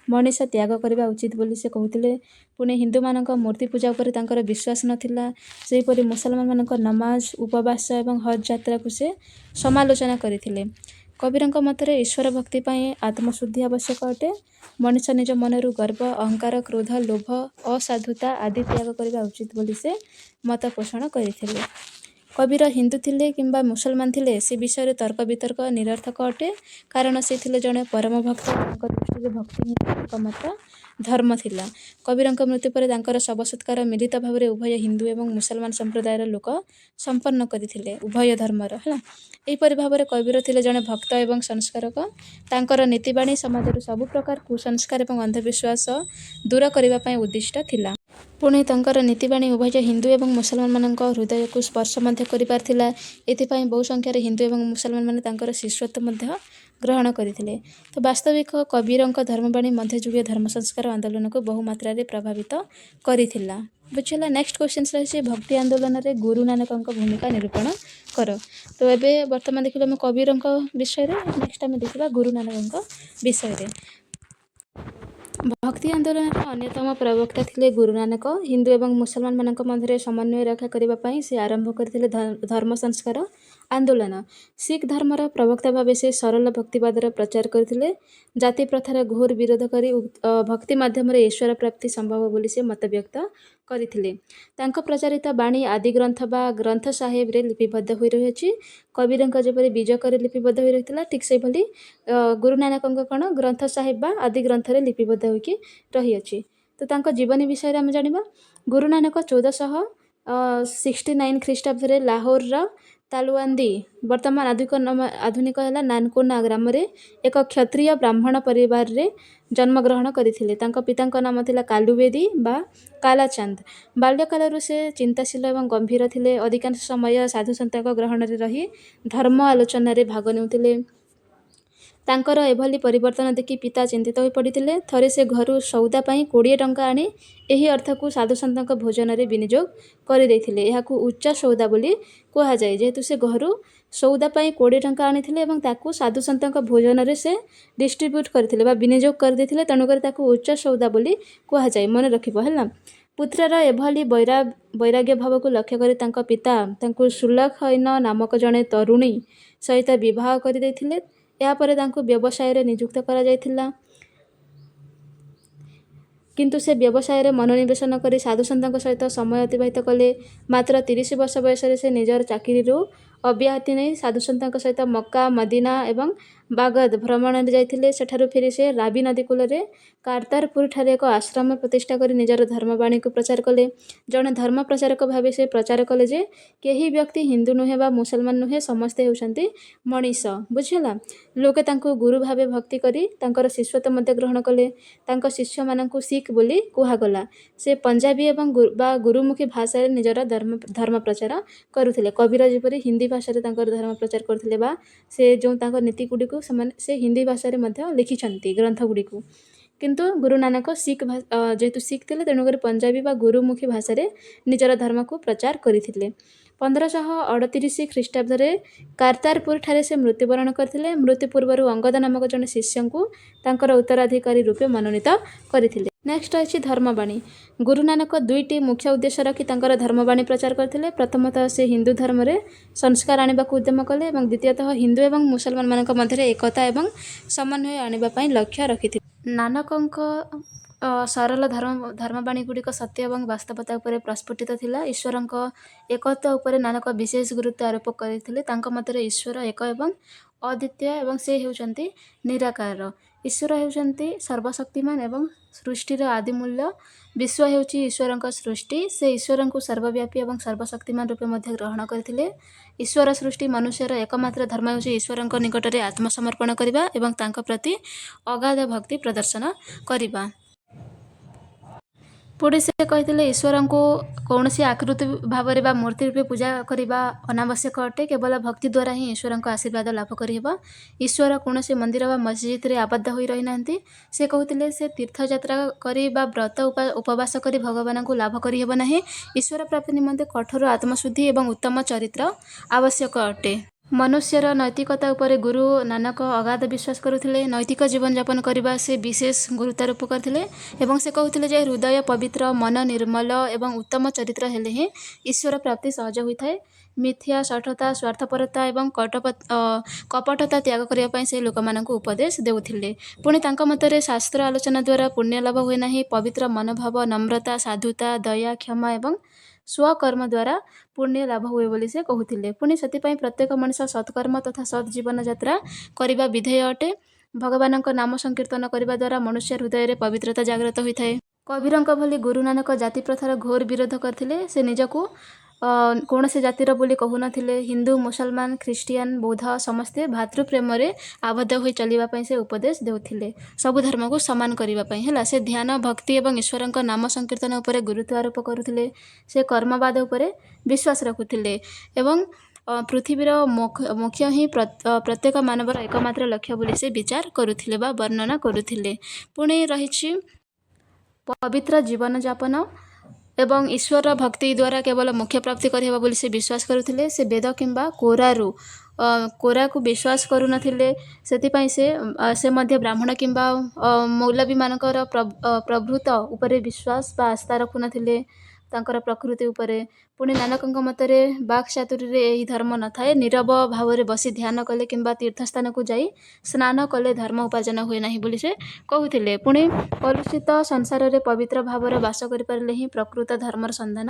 [SPEAKER 1] ମଣିଷ ତ୍ୟାଗ କରିବା ଉଚିତ ବୋଲି ସେ କହୁଥିଲେ। ପୁଣି ହିନ୍ଦୁମାନଙ୍କ ମୂର୍ତ୍ତି ପୂଜା ଉପରେ ତାଙ୍କର ବିଶ୍ୱାସ ନଥିଲା। ସେହିପରି ମୁସଲମାନମାନଙ୍କ ନମାଜ, ଉପବାସ ଏବଂ ହଜ୍ ଯାତ୍ରାକୁ ସେ ସମାଲୋଚନା କରିଥିଲେ। କବିରଙ୍କ ମତରେ ଈଶ୍ୱର ଭକ୍ତି ପାଇଁ ଆତ୍ମଶୁଦ୍ଧି ଆବଶ୍ୟକ ଅଟେ। ମଣିଷ ନିଜ ମନରୁ ଗର୍ବ, ଅହଙ୍କାର, କ୍ରୋଧ, ଲୋଭ, ଅସାଧୁତା ଆଦି ତ୍ୟାଗ କରିବା ଉଚିତ ବୋଲି ସେ ମତ ପୋଷଣ କରିଥିଲେ। କବିର ହିନ୍ଦୁ ଥିଲେ କିମ୍ବା ମୁସଲମାନ ଥିଲେ ସେ ବିଷୟରେ ତର୍କ ବିତର୍କ ନିରର୍ଥକ ଅଟେ, କାରଣ ସେ ଥିଲେ ଜଣେ ପରମ ଭକ୍ତ। ତାଙ୍କ ଦୃଷ୍ଟିରେ ଭକ୍ତି ହିଁ ଏକମାତ୍ର ଧର୍ମ ଥିଲା। କବିରଙ୍କ ମୃତ୍ୟୁ ପରେ ତାଙ୍କର ଶବ ସତ୍କାର ମିଳିତ ଭାବରେ ଉଭୟ ହିନ୍ଦୁ ଏବଂ ମୁସଲମାନ ସମ୍ପ୍ରଦାୟର ଲୋକ ସମ୍ପନ୍ନ କରିଥିଲେ, ଉଭୟ ଧର୍ମର ହେଲା। ଏହିପରି ଭାବରେ କବିର ଥିଲେ ଜଣେ ଭକ୍ତ ଏବଂ ସଂସ୍କାରକ। ତାଙ୍କର ନୀତିବାଣୀ ସମାଜରୁ ସବୁ ପ୍ରକାର କୁସଂସ୍କାର ଏବଂ ଅନ୍ଧବିଶ୍ୱାସ ଦୂର କରିବା ପାଇଁ ଉଦ୍ଦିଷ୍ଟ ଥିଲା। ପୁଣି ତାଙ୍କର ନୀତିବାଣୀ ଉଭୟ ହିନ୍ଦୁ ଏବଂ ମୁସଲମାନମାନଙ୍କ ହୃଦୟକୁ ସ୍ପର୍ଶ ମଧ୍ୟ କରିପାରିଥିଲା। ଏଥିପାଇଁ ବହୁ ସଂଖ୍ୟାରେ ହିନ୍ଦୁ ଏବଂ ମୁସଲମାନମାନେ ତାଙ୍କର ଶିଷ୍ୟତ୍ୱ ମଧ୍ୟ ଗ୍ରହଣ କରିଥିଲେ। ତ ବାସ୍ତବିକ କବିରଙ୍କ ଧର୍ମବାଣୀ ମଧ୍ୟଯୁଗୀୟ ଧର୍ମ ସଂସ୍କାର ଆନ୍ଦୋଳନକୁ ବହୁ ମାତ୍ରାରେ ପ୍ରଭାବିତ କରିଥିଲା। ବୁଝିଲା। ନେକ୍ସଟ କ୍ୱେଶ୍ଚନ୍ସ ରହିଛି ଭକ୍ତି ଆନ୍ଦୋଳନରେ ଗୁରୁ ନାନକଙ୍କ ଭୂମିକା ନିରୂପଣ କର। ତ ଏବେ ବର୍ତ୍ତମାନ ଦେଖିଲେ ଆମେ କବିରଙ୍କ ବିଷୟରେ, ନେକ୍ସଟ ଆମେ ଦେଖିବା ଗୁରୁ ନାନକଙ୍କ ବିଷୟରେ। ଭକ୍ତି ଆନ୍ଦୋଳନର ଅନ୍ୟତମ ପ୍ରବକ୍ତା ଥିଲେ ଗୁରୁ ନାନକ। ହିନ୍ଦୁ ଏବଂ ମୁସଲମାନମାନଙ୍କ ମଧ୍ୟରେ ସମନ୍ୱୟ ରକ୍ଷା କରିବା ପାଇଁ ସେ ଆରମ୍ଭ କରିଥିଲେ ଧର୍ମ ସଂସ୍କାର ଆନ୍ଦୋଳନ। ଶିଖ ଧର୍ମର ପ୍ରବକ୍ତା ଭାବେ ସେ ସରଳ ଭକ୍ତିବାଦର ପ୍ରଚାର କରିଥିଲେ। ଜାତି ପ୍ରଥାର ଘୋର ବିରୋଧ କରି ଭକ୍ତି ମାଧ୍ୟମରେ ଈଶ୍ୱର ପ୍ରାପ୍ତି ସମ୍ଭବ ବୋଲି ସେ ମତବ୍ୟକ୍ତ କରିଥିଲେ। ତାଙ୍କ ପ୍ରଚାରିତ ବାଣୀ ଆଦି ଗ୍ରନ୍ଥ ବା ଗ୍ରନ୍ଥ ସାହେବରେ ଲିପିବଦ୍ଧ ହୋଇ ରହିଅଛି। କବିରଙ୍କ ଯେପରି ବିଜକରେ ଲିପିବଦ୍ଧ ହୋଇ ରହିଥିଲା, ଠିକ୍ ସେହିଭଳି ଗୁରୁ ନାନକଙ୍କ କ'ଣ ଗ୍ରନ୍ଥ ସାହେବ ବା ଆଦି ଗ୍ରନ୍ଥରେ ଲିପିବଦ୍ଧ ହୋଇକି ରହିଅଛି। ତ ତାଙ୍କ ଜୀବନୀ ବିଷୟରେ ଆମେ ଜାଣିବା। ଗୁରୁ ନାନକ 1469 ଖ୍ରୀଷ୍ଟାବ୍ଦରେ ଲାହୋରର ତାଲୱାନ୍ଦି, ବର୍ତ୍ତମାନ ଆଧୁନିକ ହେଲା ନାନକୋନା ଗ୍ରାମରେ ଏକ କ୍ଷତ୍ରିୟ ବ୍ରାହ୍ମଣ ପରିବାରରେ ଜନ୍ମଗ୍ରହଣ କରିଥିଲେ। ତାଙ୍କ ପିତାଙ୍କ ନାମ ଥିଲା କାଲୁବେଦୀ ବା କାଲାଚାନ୍ଦ। ବାଲ୍ୟକାଳରୁ ସେ ଚିନ୍ତାଶୀଳ ଏବଂ ଗମ୍ଭୀର ଥିଲେ। ଅଧିକାଂଶ ସମୟ ସାଧୁସନ୍ତଙ୍କ ଗ୍ରହଣରେ ରହି ଧର୍ମ ଆଲୋଚନାରେ ଭାଗ ନେଉଥିଲେ। ତାଙ୍କର ଏଭଳି ପରିବର୍ତ୍ତନ ଦେଖି ପିତା ଚିନ୍ତିତ ହୋଇ ପଡ଼ିଥିଲେ। ଥରେ ସେ ଘରୁ ସଉଦା ପାଇଁ 20 ଟଙ୍କା ଆଣି ଏହି ଅର୍ଥକୁ ସାଧୁସନ୍ତଙ୍କ ଭୋଜନରେ ବିନିଯୋଗ କରିଦେଇଥିଲେ। ଏହାକୁ ଉଚ୍ଚ ସଉଦା ବୋଲି କୁହାଯାଏ। ଯେହେତୁ ସେ ଘରୁ ସଉଦା ପାଇଁ 20 ଟଙ୍କା ଆଣିଥିଲେ ଏବଂ ତାକୁ ସାଧୁସନ୍ତଙ୍କ ଭୋଜନରେ ସେ ଡିଷ୍ଟ୍ରିବ୍ୟୁଟ୍ କରିଥିଲେ ବା ବିନିଯୋଗ କରିଦେଇଥିଲେ, ତେଣୁକରି ତାକୁ ଉଚ୍ଚ ସଉଦା ବୋଲି କୁହାଯାଏ। ମନେ ରଖିବ ହେଲା। ପୁତ୍ରର ଏଭଳି ବୈରାଗ୍ୟ ଭାବକୁ ଲକ୍ଷ୍ୟ କରି ତାଙ୍କ ପିତା ତାଙ୍କୁ ସୁଲକ୍ଷଇନ ନାମକ ଜଣେ ତରୁଣୀ ସହିତ ବିବାହ କରିଦେଇଥିଲେ। ଏହାପରେ ତାଙ୍କୁ ବ୍ୟବସାୟରେ ନିଯୁକ୍ତ କରାଯାଇଥିଲା, କିନ୍ତୁ ସେ ବ୍ୟବସାୟରେ ମନୋନିବେଶ ନ କରି ସାଧୁସନ୍ତଙ୍କ ସହିତ ସମୟ ଅତିବାହିତ କଲେ। ମାତ୍ର 30 ବର୍ଷ ବୟସରେ ସେ ନିଜର ଚାକିରିରୁ ଅବ୍ୟାହତି ନେଇ ସାଧୁସନ୍ତଙ୍କ ସହିତ ମକ୍କା, ମଦିନା ଏବଂ ବାଗଦ ଭ୍ରମଣରେ ଯାଇଥିଲେ। ସେଠାରୁ ଫେରି ସେ ରାବି ନଦୀ କୂଳରେ କାର୍ତାରପୁରଠାରେ ଏକ ଆଶ୍ରମ ପ୍ରତିଷ୍ଠା କରି ନିଜର ଧର୍ମବାଣୀକୁ ପ୍ରଚାର କଲେ। ଜଣେ ଧର୍ମ ପ୍ରଚାରକ ଭାବେ ସେ ପ୍ରଚାର କଲେ ଯେ କେହି ବ୍ୟକ୍ତି ହିନ୍ଦୁ ନୁହେଁ ବା ମୁସଲମାନ ନୁହେଁ, ସମସ୍ତେ ହେଉଛନ୍ତି ମଣିଷ। ବୁଝିଲା। ଲୋକେ ତାଙ୍କୁ ଗୁରୁ ଭାବେ ଭକ୍ତି କରି ତାଙ୍କର ଶିଷ୍ୟତ୍ୱ ମଧ୍ୟ ଗ୍ରହଣ କଲେ। ତାଙ୍କ ଶିଷ୍ୟମାନଙ୍କୁ ଶିଖ ବୋଲି କୁହାଗଲା। ସେ ପଞ୍ଜାବୀ ଏବଂ ବା ଗୁରୁମୁଖୀ ଭାଷାରେ ନିଜର ଧର୍ମ ପ୍ରଚାର କରୁଥିଲେ। କବିର ଯେପରି ହିନ୍ଦୀ ଭାଷାରେ ତାଙ୍କର ଧର୍ମ ପ୍ରଚାର କରୁଥିଲେ ବା ସେ ଯେଉଁ ତାଙ୍କ ନୀତିଗୁଡ଼ିକୁ ସେମାନେ ସେ ହିନ୍ଦୀ ଭାଷାରେ ମଧ୍ୟ ଲିଖିଛନ୍ତି ଗ୍ରନ୍ଥଗୁଡ଼ିକୁ। କିନ୍ତୁ ଗୁରୁ ନାନକ ଯେହେତୁ ଶିଖ ଥିଲେ, ତେଣୁକରି ପଞ୍ଜାବୀ ବା ଗୁରୁମୁଖୀ ଭାଷାରେ ନିଜର ଧର୍ମକୁ ପ୍ରଚାର କରିଥିଲେ। 1538 ଖ୍ରୀଷ୍ଟାବ୍ଦରେ କାର୍ତାରପୁରଠାରେ ସେ ମୃତ୍ୟୁବରଣ କରିଥିଲେ। ମୃତ୍ୟୁ ପୂର୍ବରୁ ଅଙ୍ଗଦ ନାମକ ଜଣେ ଶିଷ୍ୟଙ୍କୁ ତାଙ୍କର ଉତ୍ତରାଧିକାରୀ ରୂପେ ମନୋନୀତ କରିଥିଲେ। ନେକ୍ସଟ ଅଛି ଧର୍ମବାଣୀ। ଗୁରୁ ନାନକ 2ଟି ମୁଖ୍ୟ ଉଦ୍ଦେଶ୍ୟ ରଖି ତାଙ୍କର ଧର୍ମବାଣୀ ପ୍ରଚାର କରିଥିଲେ। ପ୍ରଥମତଃ ସେ ହିନ୍ଦୁ ଧର୍ମରେ ସଂସ୍କାର ଆଣିବାକୁ ଉଦ୍ୟମ କଲେ ଏବଂ ଦ୍ୱିତୀୟତଃ ହିନ୍ଦୁ ଏବଂ ମୁସଲମାନମାନଙ୍କ ମଧ୍ୟରେ ଏକତା ଏବଂ ସମନ୍ୱୟ ଆଣିବା ପାଇଁ ଲକ୍ଷ୍ୟ ରଖିଥିଲେ। ନାନକଙ୍କ ସରଳ ଧର୍ମବାଣୀ ଗୁଡ଼ିକ ସତ୍ୟ ଏବଂ ବାସ୍ତବତା ଉପରେ ପ୍ରସ୍ଫୁଟିତ ଥିଲା। ଈଶ୍ୱରଙ୍କ ଏକତ୍ୱ ଉପରେ ନାନକ ବିଶେଷ ଗୁରୁତ୍ୱ ଆରୋପ କରିଥିଲେ। ତାଙ୍କ ମତରେ ଈଶ୍ୱର ଏକ ଏବଂ ଅଦ୍ୱିତୀୟ ଏବଂ ସେ ହେଉଛନ୍ତି ନିରାକାର। ଈଶ୍ୱର ହେଉଛନ୍ତି ସର୍ବଶକ୍ତିମାନ ଏବଂ ସୃଷ୍ଟିର ଆଦିମୂଲ୍ୟ। ବିଶ୍ୱ ହେଉଛି ଈଶ୍ୱରଙ୍କ ସୃଷ୍ଟି। ସେ ଈଶ୍ୱରଙ୍କୁ ସର୍ବବ୍ୟାପୀ ଏବଂ ସର୍ବଶକ୍ତିମାନ ରୂପେ ମଧ୍ୟ ଗ୍ରହଣ କରିଥିଲେ। ଈଶ୍ୱର ସୃଷ୍ଟି ମନୁଷ୍ୟର ଏକମାତ୍ର ଧର୍ମ ହେଉଛି ଈଶ୍ୱରଙ୍କ ନିକଟରେ ଆତ୍ମସମର୍ପଣ କରିବା ଏବଂ ତାଙ୍କ ପ୍ରତି ଅଗାଧ ଭକ୍ତି ପ୍ରଦର୍ଶନ କରିବା। ପୁଣି ସେ କହିଥିଲେ ଈଶ୍ୱରଙ୍କୁ କୌଣସି ଆକୃତି ଭାବରେ ବା ମୂର୍ତ୍ତି ରୂପେ ପୂଜା କରିବା ଅନାବଶ୍ୟକ ଅଟେ। କେବଳ ଭକ୍ତି ଦ୍ୱାରା ହିଁ ଈଶ୍ୱରଙ୍କ ଆଶୀର୍ବାଦ ଲାଭ କରିହେବ। ଈଶ୍ୱର କୌଣସି ମନ୍ଦିର ବା ମସଜିଦରେ ଆବଦ୍ଧ ହୋଇ ରହିନାହାନ୍ତି। ସେ କହୁଥିଲେ ସେ ତୀର୍ଥଯାତ୍ରା କରି ବା ବ୍ରତ ଉପବାସ କରି ଭଗବାନଙ୍କୁ ଲାଭ କରିହେବ ନାହିଁ। ଈଶ୍ୱର ପ୍ରାପ୍ତି ନିମନ୍ତେ କଠୋର ଆତ୍ମଶୁଦ୍ଧି ଏବଂ ଉତ୍ତମ ଚରିତ୍ର ଆବଶ୍ୟକ ଅଟେ। ମନୁଷ୍ୟର ନୈତିକତା ଉପରେ ଗୁରୁ ନାନକ ଅଗାଧ ବିଶ୍ୱାସ କରୁଥିଲେ। ନୈତିକ ଜୀବନଯାପନ କରିବା ସେ ବିଶେଷ ଗୁରୁତ୍ୱାରୋପ କରିଥିଲେ ଏବଂ ସେ କହୁଥିଲେ ଯେ ହୃଦୟ ପବିତ୍ର, ମନ ନିର୍ମଳ ଏବଂ ଉତ୍ତମ ଚରିତ୍ର ହେଲେ ହିଁ ଈଶ୍ୱର ପ୍ରାପ୍ତି ସହଜ ହୋଇଥାଏ। ମିଥ୍ୟା, ଶଠତା, ସ୍ୱାର୍ଥପରତା ଏବଂ କପଟତା ତ୍ୟାଗ କରିବା ପାଇଁ ସେ ଲୋକମାନଙ୍କୁ ଉପଦେଶ ଦେଉଥିଲେ। ପୁଣି ତାଙ୍କ ମତରେ ଶାସ୍ତ୍ର ଆଲୋଚନା ଦ୍ୱାରା ପୁଣ୍ୟ ଲାଭ ହୁଏ ନାହିଁ। ପବିତ୍ର ମନୋଭାବ, ନମ୍ରତା, ସାଧୁତା, ଦୟା, କ୍ଷମା ଏବଂ ସ୍ୱକର୍ମ ଦ୍ୱାରା ପୁଣ୍ୟ ଲାଭ ହୁଏ ବୋଲି ସେ କହୁଥିଲେ। ପୁଣି ସେଥିପାଇଁ ପ୍ରତ୍ୟେକ ମଣିଷ ସତ୍କର୍ମ ତଥା ସତ୍ ଜୀବନଯାତ୍ରା କରିବା ବିଧେୟ ଅଟେ। ଭଗବାନଙ୍କ ନାମ ସଂକୀର୍ତ୍ତନ କରିବା ଦ୍ୱାରା ମନୁଷ୍ୟ ହୃଦୟରେ ପବିତ୍ରତା ଜାଗ୍ରତ ହୋଇଥାଏ। କବିରଙ୍କ ଭଳି ଗୁରୁ ନାନକ ଜାତି ପ୍ରଥାର ଘୋର ବିରୋଧ କରିଥିଲେ। ସେ ନିଜକୁ କୌଣସି ଜାତିର ବୋଲି କହୁନଥିଲେ। ହିନ୍ଦୁ, ମୁସଲମାନ, ଖ୍ରୀଷ୍ଟିଆନ, ବୌଦ୍ଧ ସମସ୍ତେ ଭାତୃପ୍ରେମରେ ଆବଦ୍ଧ ହୋଇ ଚଳିବା ପାଇଁ ସେ ଉପଦେଶ ଦେଉଥିଲେ। ସବୁ ଧର୍ମକୁ ସମାନ କରିବା ପାଇଁ ହେଲା। ସେ ଧ୍ୟାନ, ଭକ୍ତି ଏବଂ ଈଶ୍ୱରଙ୍କ ନାମ ସଂକୀର୍ତ୍ତନ ଉପରେ ଗୁରୁତ୍ୱ ଆରୋପ କରୁଥିଲେ। ସେ କର୍ମବାଦ ଉପରେ ବିଶ୍ୱାସ ରଖୁଥିଲେ ଏବଂ ପୃଥିବୀର ମୁଖ୍ୟ ହିଁ ପ୍ରତ୍ୟେକ ମାନବର ଏକମାତ୍ର ଲକ୍ଷ୍ୟ ବୋଲି ସେ ବିଚାର କରୁଥିଲେ ବା ବର୍ଣ୍ଣନା କରୁଥିଲେ। ପୁଣି ରହିଛି ପବିତ୍ର ଜୀବନଯାପନ ଏବଂ ଈଶ୍ୱର ଭକ୍ତି ଦ୍ୱାରା କେବଳ ମୋକ୍ଷ ପ୍ରାପ୍ତି କରିହେବ ବୋଲି ସେ ବିଶ୍ୱାସ କରୁଥିଲେ। ସେ ବେଦ କିମ୍ବା କୋରାକୁ ବିଶ୍ୱାସ କରୁନଥିଲେ। ସେଥିପାଇଁ ସେ ମଧ୍ୟ ବ୍ରାହ୍ମଣ କିମ୍ବା ମୌଲବୀମାନଙ୍କର ପ୍ରଭୃତ ଉପରେ ବିଶ୍ୱାସ ବା ଆସ୍ଥା ରଖୁନଥିଲେ। ତାଙ୍କର ପ୍ରକୃତି ଉପରେ। ପୁଣି ନାନକଙ୍କ ମତରେ ବାକ୍ ଚାତୁରୀରେ ଏହି ଧର୍ମ ନଥାଏ। ନୀରବ ଭାବରେ ବସି ଧ୍ୟାନ କଲେ କିମ୍ବା ତୀର୍ଥସ୍ଥାନକୁ ଯାଇ ସ୍ନାନ କଲେ ଧର୍ମ ଉପାର୍ଜନ ହୁଏ ନାହିଁ ବୋଲି ସେ କହୁଥିଲେ। ପୁଣି କଲୁଷିତ ସଂସାରରେ ପବିତ୍ର ଭାବରେ ବାସ କରିପାରିଲେ ହିଁ ପ୍ରକୃତ ଧର୍ମର ସନ୍ଧାନ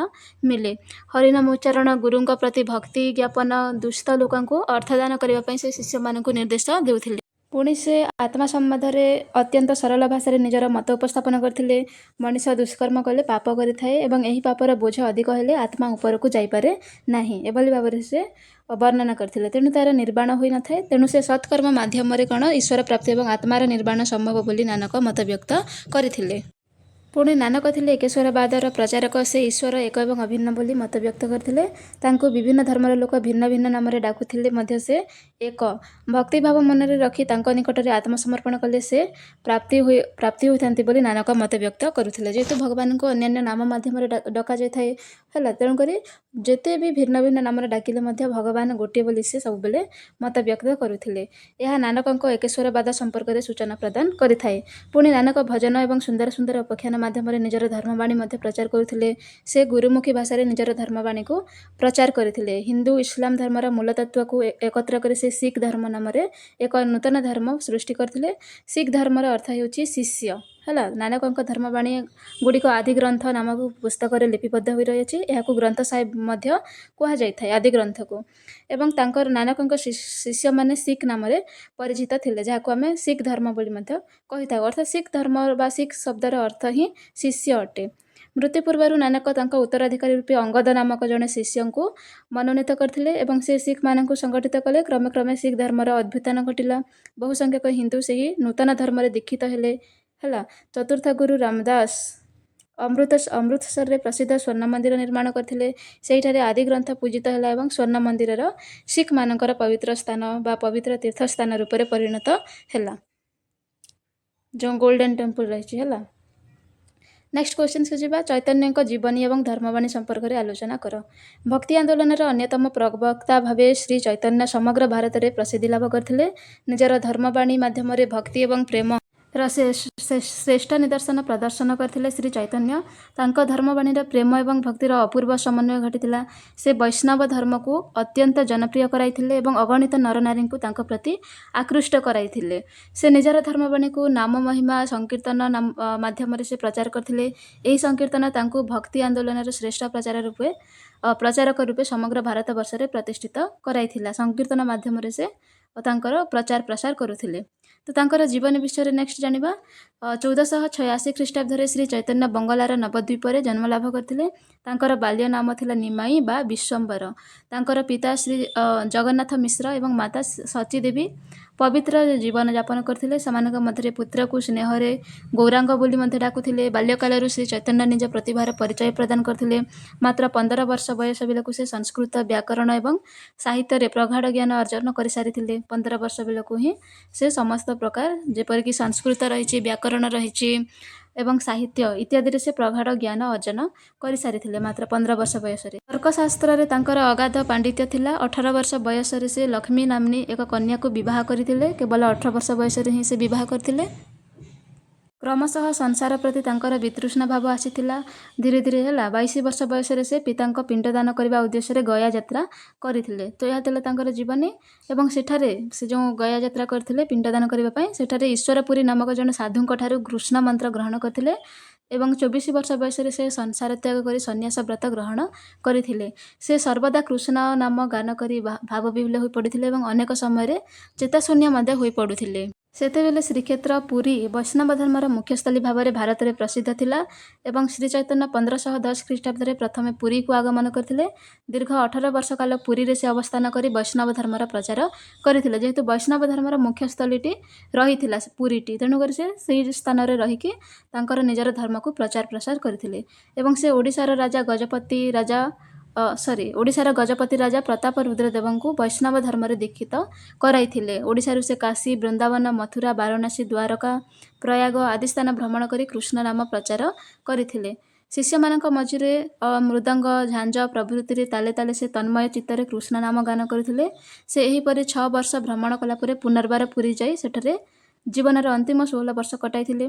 [SPEAKER 1] ମିଳେ। ହରିନାମ ଉଚ୍ଚାରଣ, ଗୁରୁଙ୍କ ପ୍ରତି ଭକ୍ତି ଜ୍ଞାପନ, ଦୁସ୍ଥ ଲୋକଙ୍କୁ ଅର୍ଥଦାନ କରିବା ପାଇଁ ସେ ଶିଷ୍ୟମାନଙ୍କୁ ନିର୍ଦ୍ଦେଶ ଦେଉଥିଲେ। ପୁଣି ସେ ଆତ୍ମା ସମ୍ବନ୍ଧରେ ଅତ୍ୟନ୍ତ ସରଳ ଭାଷାରେ ନିଜର ମତ ଉପସ୍ଥାପନ କରିଥିଲେ। ମଣିଷ ଦୁଷ୍କର୍ମ କଲେ ପାପ କରିଥାଏ ଏବଂ ଏହି ପାପର ବୋଝ ଅଧିକ ହେଲେ ଆତ୍ମା ଉପରକୁ ଯାଇପାରେ ନାହିଁ, ଏଭଳି ଭାବରେ ସେ ବର୍ଣ୍ଣନା କରିଥିଲେ। ତେଣୁ ତାର ନିର୍ବାଣ ହୋଇନଥାଏ। ତେଣୁ ସେ ସତ୍କର୍ମ ମାଧ୍ୟମରେ କ'ଣ ଈଶ୍ୱର ପ୍ରାପ୍ତି ଏବଂ ଆତ୍ମାର ନିର୍ବାଣ ସମ୍ଭବ ବୋଲି ନାନକ ମତବ୍ୟକ୍ତ କରିଥିଲେ। ପୁଣି ନାନକ ଥିଲେ ଏକେଶ୍ୱରବାଦର ପ୍ରଚାରକ। ସେ ଈଶ୍ୱର ଏକ ଏବଂ ଅଭିନ୍ନ ବୋଲି ମତବ୍ୟକ୍ତ କରିଥିଲେ। ତାଙ୍କୁ ବିଭିନ୍ନ ଧର୍ମର ଲୋକ ଭିନ୍ନ ଭିନ୍ନ ନାମରେ ଡାକୁଥିଲେ ମଧ୍ୟ ସେ ଏକ। ଭକ୍ତିଭାବ ମନରେ ରଖି ତାଙ୍କ ନିକଟରେ ଆତ୍ମସମର୍ପଣ କଲେ ସେ ପ୍ରାପ୍ତି ହୋଇଥାନ୍ତି ବୋଲି ନାନକ ମତବ୍ୟକ୍ତ କରୁଥିଲେ। ଯେହେତୁ ଭଗବାନଙ୍କୁ ଅନ୍ୟାନ୍ୟ ନାମ ମାଧ୍ୟମରେ ଡକାଯାଇଥାଏ ହେଲା, ତେଣୁକରି ଯେତେ ବି ଭିନ୍ନ ଭିନ୍ନ ନାମରେ ଡାକିଲେ ମଧ୍ୟ ଭଗବାନ ଗୋଟିଏ ବୋଲି ସେ ସବୁବେଳେ ମତବ୍ୟକ୍ତ କରୁଥିଲେ। ଏହା ନାନକଙ୍କ ଏକେଶ୍ୱରବାଦ ସମ୍ପର୍କରେ ସୂଚନା ପ୍ରଦାନ କରିଥାଏ। ପୁଣି ନାନକ ଭଜନ ଏବଂ ସୁନ୍ଦର ସୁନ୍ଦର ଉପାଖ୍ୟାନ ମାଧ୍ୟମରେ ନିଜର ଧର୍ମବାଣୀ ମଧ୍ୟ ପ୍ରଚାର କରୁଥିଲେ। ସେ ଗୁରୁମୁଖୀ ଭାଷାରେ ନିଜର ଧର୍ମବାଣୀକୁ ପ୍ରଚାର କରିଥିଲେ। ହିନ୍ଦୁ ଇସଲାମ ଧର୍ମର ମୂଳତତ୍ତ୍ୱକୁ ଏକତ୍ର କରି ସେ ଶିଖ ଧର୍ମ ନାମରେ ଏକ ନୂତନ ଧର୍ମ ସୃଷ୍ଟି କରିଥିଲେ। ଶିଖ ଧର୍ମର ଅର୍ଥ ହେଉଛି ଶିଷ୍ୟ ହେଲା। ନାନକଙ୍କ ଧର୍ମବାଣୀ ଗୁଡ଼ିକ ଆଦି ଗ୍ରନ୍ଥ ନାମକ ପୁସ୍ତକରେ ଲିପିବଦ୍ଧ ହୋଇ ରହିଛି। ଏହାକୁ ଗ୍ରନ୍ଥ ସାହିବ ମଧ୍ୟ କୁହାଯାଇଥାଏ, ଆଦି ଗ୍ରନ୍ଥକୁ। ଏବଂ ତାଙ୍କର ନାନକଙ୍କ ଶିଷ୍ୟମାନେ ଶିଖ ନାମରେ ପରିଚିତ ଥିଲେ, ଯାହାକୁ ଆମେ ଶିଖ ଧର୍ମ ବୋଲି ମଧ୍ୟ କହିଥାଉ। ଅର୍ଥାତ ଶିଖ ଧର୍ମ ବା ଶିଖ ଶବ୍ଦର ଅର୍ଥ ହିଁ ଶିଷ୍ୟ ଅଟେ। ମୃତ୍ୟୁ ପୂର୍ବରୁ ନାନକ ତାଙ୍କ ଉତ୍ତରାଧିକାରୀ ରୂପେ ଅଙ୍ଗଦ ନାମକ ଜଣେ ଶିଷ୍ୟଙ୍କୁ ମନୋନୀତ କରିଥିଲେ ଏବଂ ସେ ଶିଖମାନଙ୍କୁ ସଂଗଠିତ କଲେ। କ୍ରମେ କ୍ରମେ ଶିଖ ଧର୍ମର ଅଭ୍ୟୁତ୍ଥାନ ଘଟିଲା। ବହୁ ସଂଖ୍ୟକ ହିନ୍ଦୁ ସେହି ନୂତନ ଧର୍ମରେ ଦୀକ୍ଷିତ ହେଲେ ହେଲା। ଚତୁର୍ଥ ଗୁରୁ ରାମଦାସ ଅମୃତସରରେ ପ୍ରସିଦ୍ଧ ସ୍ୱର୍ଣ୍ଣ ମନ୍ଦିର ନିର୍ମାଣ କରିଥିଲେ। ସେହିଠାରେ ଆଦି ଗ୍ରନ୍ଥ ପୂଜିତ ହେଲା ଏବଂ ସ୍ୱର୍ଣ୍ଣ ମନ୍ଦିରର ଶିଖମାନଙ୍କର ପବିତ୍ର ସ୍ଥାନ ବା ପବିତ୍ର ତୀର୍ଥସ୍ଥାନ ରୂପରେ ପରିଣତ ହେଲା, ଯେଉଁ ଗୋଲ୍ଡେନ୍ ଟେମ୍ପଲ ରହିଛି ହେଲା। ନେକ୍ସଟ କ୍ୱେଶ୍ଚନ୍ସକୁ ଯିବା। ଚୈତନ୍ୟଙ୍କ ଜୀବନୀ ଏବଂ ଧର୍ମବାଣୀ ସମ୍ପର୍କରେ ଆଲୋଚନା କର। ଭକ୍ତି ଆନ୍ଦୋଳନର ଅନ୍ୟତମ ପ୍ରବକ୍ତା ଭାବେ ଶ୍ରୀ ଚୈତନ୍ୟ ସମଗ୍ର ଭାରତରେ ପ୍ରସିଦ୍ଧି ଲାଭ କରିଥିଲେ। ନିଜର ଧର୍ମବାଣୀ ମାଧ୍ୟମରେ ଭକ୍ତି ଏବଂ ପ୍ରେମର ଶ୍ରେଷ୍ଠ ନିଦର୍ଶନ ପ୍ରଦର୍ଶନ କରିଥିଲେ। ଶ୍ରୀ ଚୈତନ୍ୟ ତାଙ୍କ ଧର୍ମବାଣୀର ପ୍ରେମ ଏବଂ ଭକ୍ତିର ଅପୂର୍ବ ସମନ୍ୱୟ ଘଟିଥିଲା। ସେ ବୈଷ୍ଣବ ଧର୍ମକୁ ଅତ୍ୟନ୍ତ ଜନପ୍ରିୟ କରାଇଥିଲେ ଏବଂ ଅଗଣିତ ନରନାରୀଙ୍କୁ ତାଙ୍କ ପ୍ରତି ଆକୃଷ୍ଟ କରାଇଥିଲେ। ସେ ନିଜର ଧର୍ମବାଣୀକୁ ନାମ ମହିମା ସଂକୀର୍ତ୍ତନ ମାଧ୍ୟମରେ ସେ ପ୍ରଚାର କରିଥିଲେ। ଏହି ସଂକୀର୍ତ୍ତନ ତାଙ୍କୁ ଭକ୍ତି ଆନ୍ଦୋଳନର ଶ୍ରେଷ୍ଠ ପ୍ରଚାରକ ରୂପେ ସମଗ୍ର ଭାରତ ବର୍ଷରେ ପ୍ରତିଷ୍ଠିତ କରାଇଥିଲା। ସଂକୀର୍ତ୍ତନ ମାଧ୍ୟମରେ ସେ ତାଙ୍କର ପ୍ରଚାର ପ୍ରସାର କରୁଥିଲେ। ତ ତାଙ୍କର ଜୀବନୀ ବିଷୟରେ ନେକ୍ସଟ ଜାଣିବା। 1486 ଖ୍ରୀଷ୍ଟାବ୍ଦରେ ଶ୍ରୀ ଚୈତନ୍ୟ ବଙ୍ଗଳାର ନବଦ୍ୱୀପରେ ଜନ୍ମଲାଭ କରିଥିଲେ। ତାଙ୍କର ବାଲ୍ୟ ନାମ ଥିଲା ନିମାଇ ବା ବିଶ୍ୱମ୍ବର। ତାଙ୍କର ପିତା ଶ୍ରୀ ଜଗନ୍ନାଥ ମିଶ୍ର ଏବଂ ମାତା ସଚୀ ଦେବୀ ପବିତ୍ର ଜୀବନଯାପନ କରିଥିଲେ। ସେମାନଙ୍କ ମଧ୍ୟରେ ପୁତ୍ରକୁ ସ୍ନେହରେ ଗୌରାଙ୍ଗ ବୋଲି ମଧ୍ୟ ଡାକୁଥିଲେ। ବାଲ୍ୟକାଳରୁ ଶ୍ରୀ ଚୈତନ୍ୟ ନିଜ ପ୍ରତିଭାର ପରିଚୟ ପ୍ରଦାନ କରିଥିଲେ। ମାତ୍ର 15 ବର୍ଷ ବୟସ ବେଳକୁ ସେ ସଂସ୍କୃତ ବ୍ୟାକରଣ ଏବଂ ସାହିତ୍ୟରେ ପ୍ରଗାଢ଼ ଜ୍ଞାନ ଅର୍ଜନ କରିସାରିଥିଲେ। 15 ବର୍ଷ ବେଳକୁ ହିଁ ସେ ସମସ୍ତ ପ୍ରକାର ଯେପରିକି ସଂସ୍କୃତ ରହିଛି, ବ୍ୟାକରଣ ରହିଛି ଏବଂ ସାହିତ୍ୟ ଇତ୍ୟାଦିରେ ସେ ପ୍ରଗାଢ଼ ଜ୍ଞାନ ଅର୍ଜନ କରିସାରିଥିଲେ ମାତ୍ର 15 ବର୍ଷ ବୟସରେ। ତର୍କଶାସ୍ତ୍ରରେ ତାଙ୍କର ଅଗାଧ ପାଣ୍ଡିତ୍ୟ ଥିଲା। 18 ବର୍ଷ ବୟସରେ ସେ ଲକ୍ଷ୍ମୀ ନାମ୍ନୀ ଏକ କନ୍ୟାକୁ ବିବାହ କରିଥିଲେ। କେବଳ 18 ବର୍ଷ ବୟସରେ ହିଁ ସେ ବିବାହ କରିଥିଲେ। କ୍ରମଶଃ ସଂସାର ପ୍ରତି ତାଙ୍କର ବିତୃଷ୍ଣା ଭାବ ଆସିଥିଲା। ଧୀରେ ଧୀରେ ହେଲା 22 ବର୍ଷ ବୟସରେ ସେ ପିତାଙ୍କ ପିଣ୍ଡଦାନ କରିବା ଉଦ୍ଦେଶ୍ୟରେ ଗୟା ଯାତ୍ରା କରିଥିଲେ। ତ ଏହା ଥିଲା ତାଙ୍କର ଜୀବନୀ। ଏବଂ ସେଠାରେ ସେ ଯେଉଁ ଗୟା ଯାତ୍ରା କରିଥିଲେ ପିଣ୍ଡଦାନ କରିବା ପାଇଁ, ସେଠାରେ ଈଶ୍ୱରପୁରୀ ନାମକ ଜଣେ ସାଧୁଙ୍କ ଠାରୁ କୃଷ୍ଣ ମନ୍ତ୍ର ଗ୍ରହଣ କରିଥିଲେ ଏବଂ 24 ବର୍ଷ ବୟସରେ ସେ ସଂସାର ତ୍ୟାଗ କରି ସନ୍ନ୍ୟାସ ବ୍ରତ ଗ୍ରହଣ କରିଥିଲେ। ସେ ସର୍ବଦା କୃଷ୍ଣ ନାମ ଗାନ କରି ଭାବବିହ୍ୱଳ ହୋଇ ପଡ଼ିଥିଲେ ଏବଂ ଅନେକ ସମୟରେ ଚେତାଶୂନ୍ୟ ମଧ୍ୟ ହୋଇ ପଡ଼ୁଥିଲେ। ସେତେବେଳେ ଶ୍ରୀକ୍ଷେତ୍ର ପୁରୀ ବୈଷ୍ଣବ ଧର୍ମର ମୁଖ୍ୟସ୍ଥଳୀ ଭାବରେ ଭାରତରେ ପ୍ରସିଦ୍ଧ ଥିଲା ଏବଂ ଶ୍ରୀ ଚୈତନ୍ୟ 1510 ଖ୍ରୀଷ୍ଟାବ୍ଦରେ ପ୍ରଥମେ ପୁରୀକୁ ଆଗମନ କରିଥିଲେ। ଦୀର୍ଘ 18 ବର୍ଷ କାଳ ପୁରୀରେ ସେ ଅବସ୍ଥାନ କରି ବୈଷ୍ଣବ ଧର୍ମର ପ୍ରଚାର କରିଥିଲେ। ଯେହେତୁ ବୈଷ୍ଣବ ଧର୍ମର ମୁଖ୍ୟସ୍ଥଳୀଟି ରହିଥିଲା ପୁରୀଟି, ତେଣୁକରି ସେ ସେହି ସ୍ଥାନରେ ରହିକି ତାଙ୍କର ନିଜର ଧର୍ମକୁ ପ୍ରଚାର ପ୍ରସାର କରିଥିଲେ। ଏବଂ ସେ ଓଡ଼ିଶାର ଗଜପତି ରାଜା ପ୍ରତାପ ରୁଦ୍ରଦେବଙ୍କୁ ବୈଷ୍ଣବ ଧର୍ମରେ ଦୀକ୍ଷିତ କରାଇଥିଲେ। ଓଡ଼ିଶାରୁ ସେ କାଶୀ, ବୃନ୍ଦାବନ, ମଥୁରା, ବାରାଣସୀ, ଦ୍ୱାରକା, ପ୍ରୟାଗ ଆଦି ସ୍ଥାନ ଭ୍ରମଣ କରି କୃଷ୍ଣ ନାମ ପ୍ରଚାର କରିଥିଲେ। ଶିଷ୍ୟମାନଙ୍କ ମଝିରେ ମୃଦଙ୍ଗ, ଝାଞ୍ଜ ପ୍ରଭୃତିରେ ତାଳେ ତାଳେ ସେ ତନ୍ମୟ ଚିତ୍ତରେ କୃଷ୍ଣ ନାମ ଗାନ କରିଥିଲେ। ସେ ଏହିପରି 6 ବର୍ଷ ଭ୍ରମଣ କଲା ପରେ ପୁନର୍ବାର ପୁରୀ ଯାଇ ସେଠାରେ ଜୀବନର ଅନ୍ତିମ 16 ବର୍ଷ କଟାଇଥିଲେ।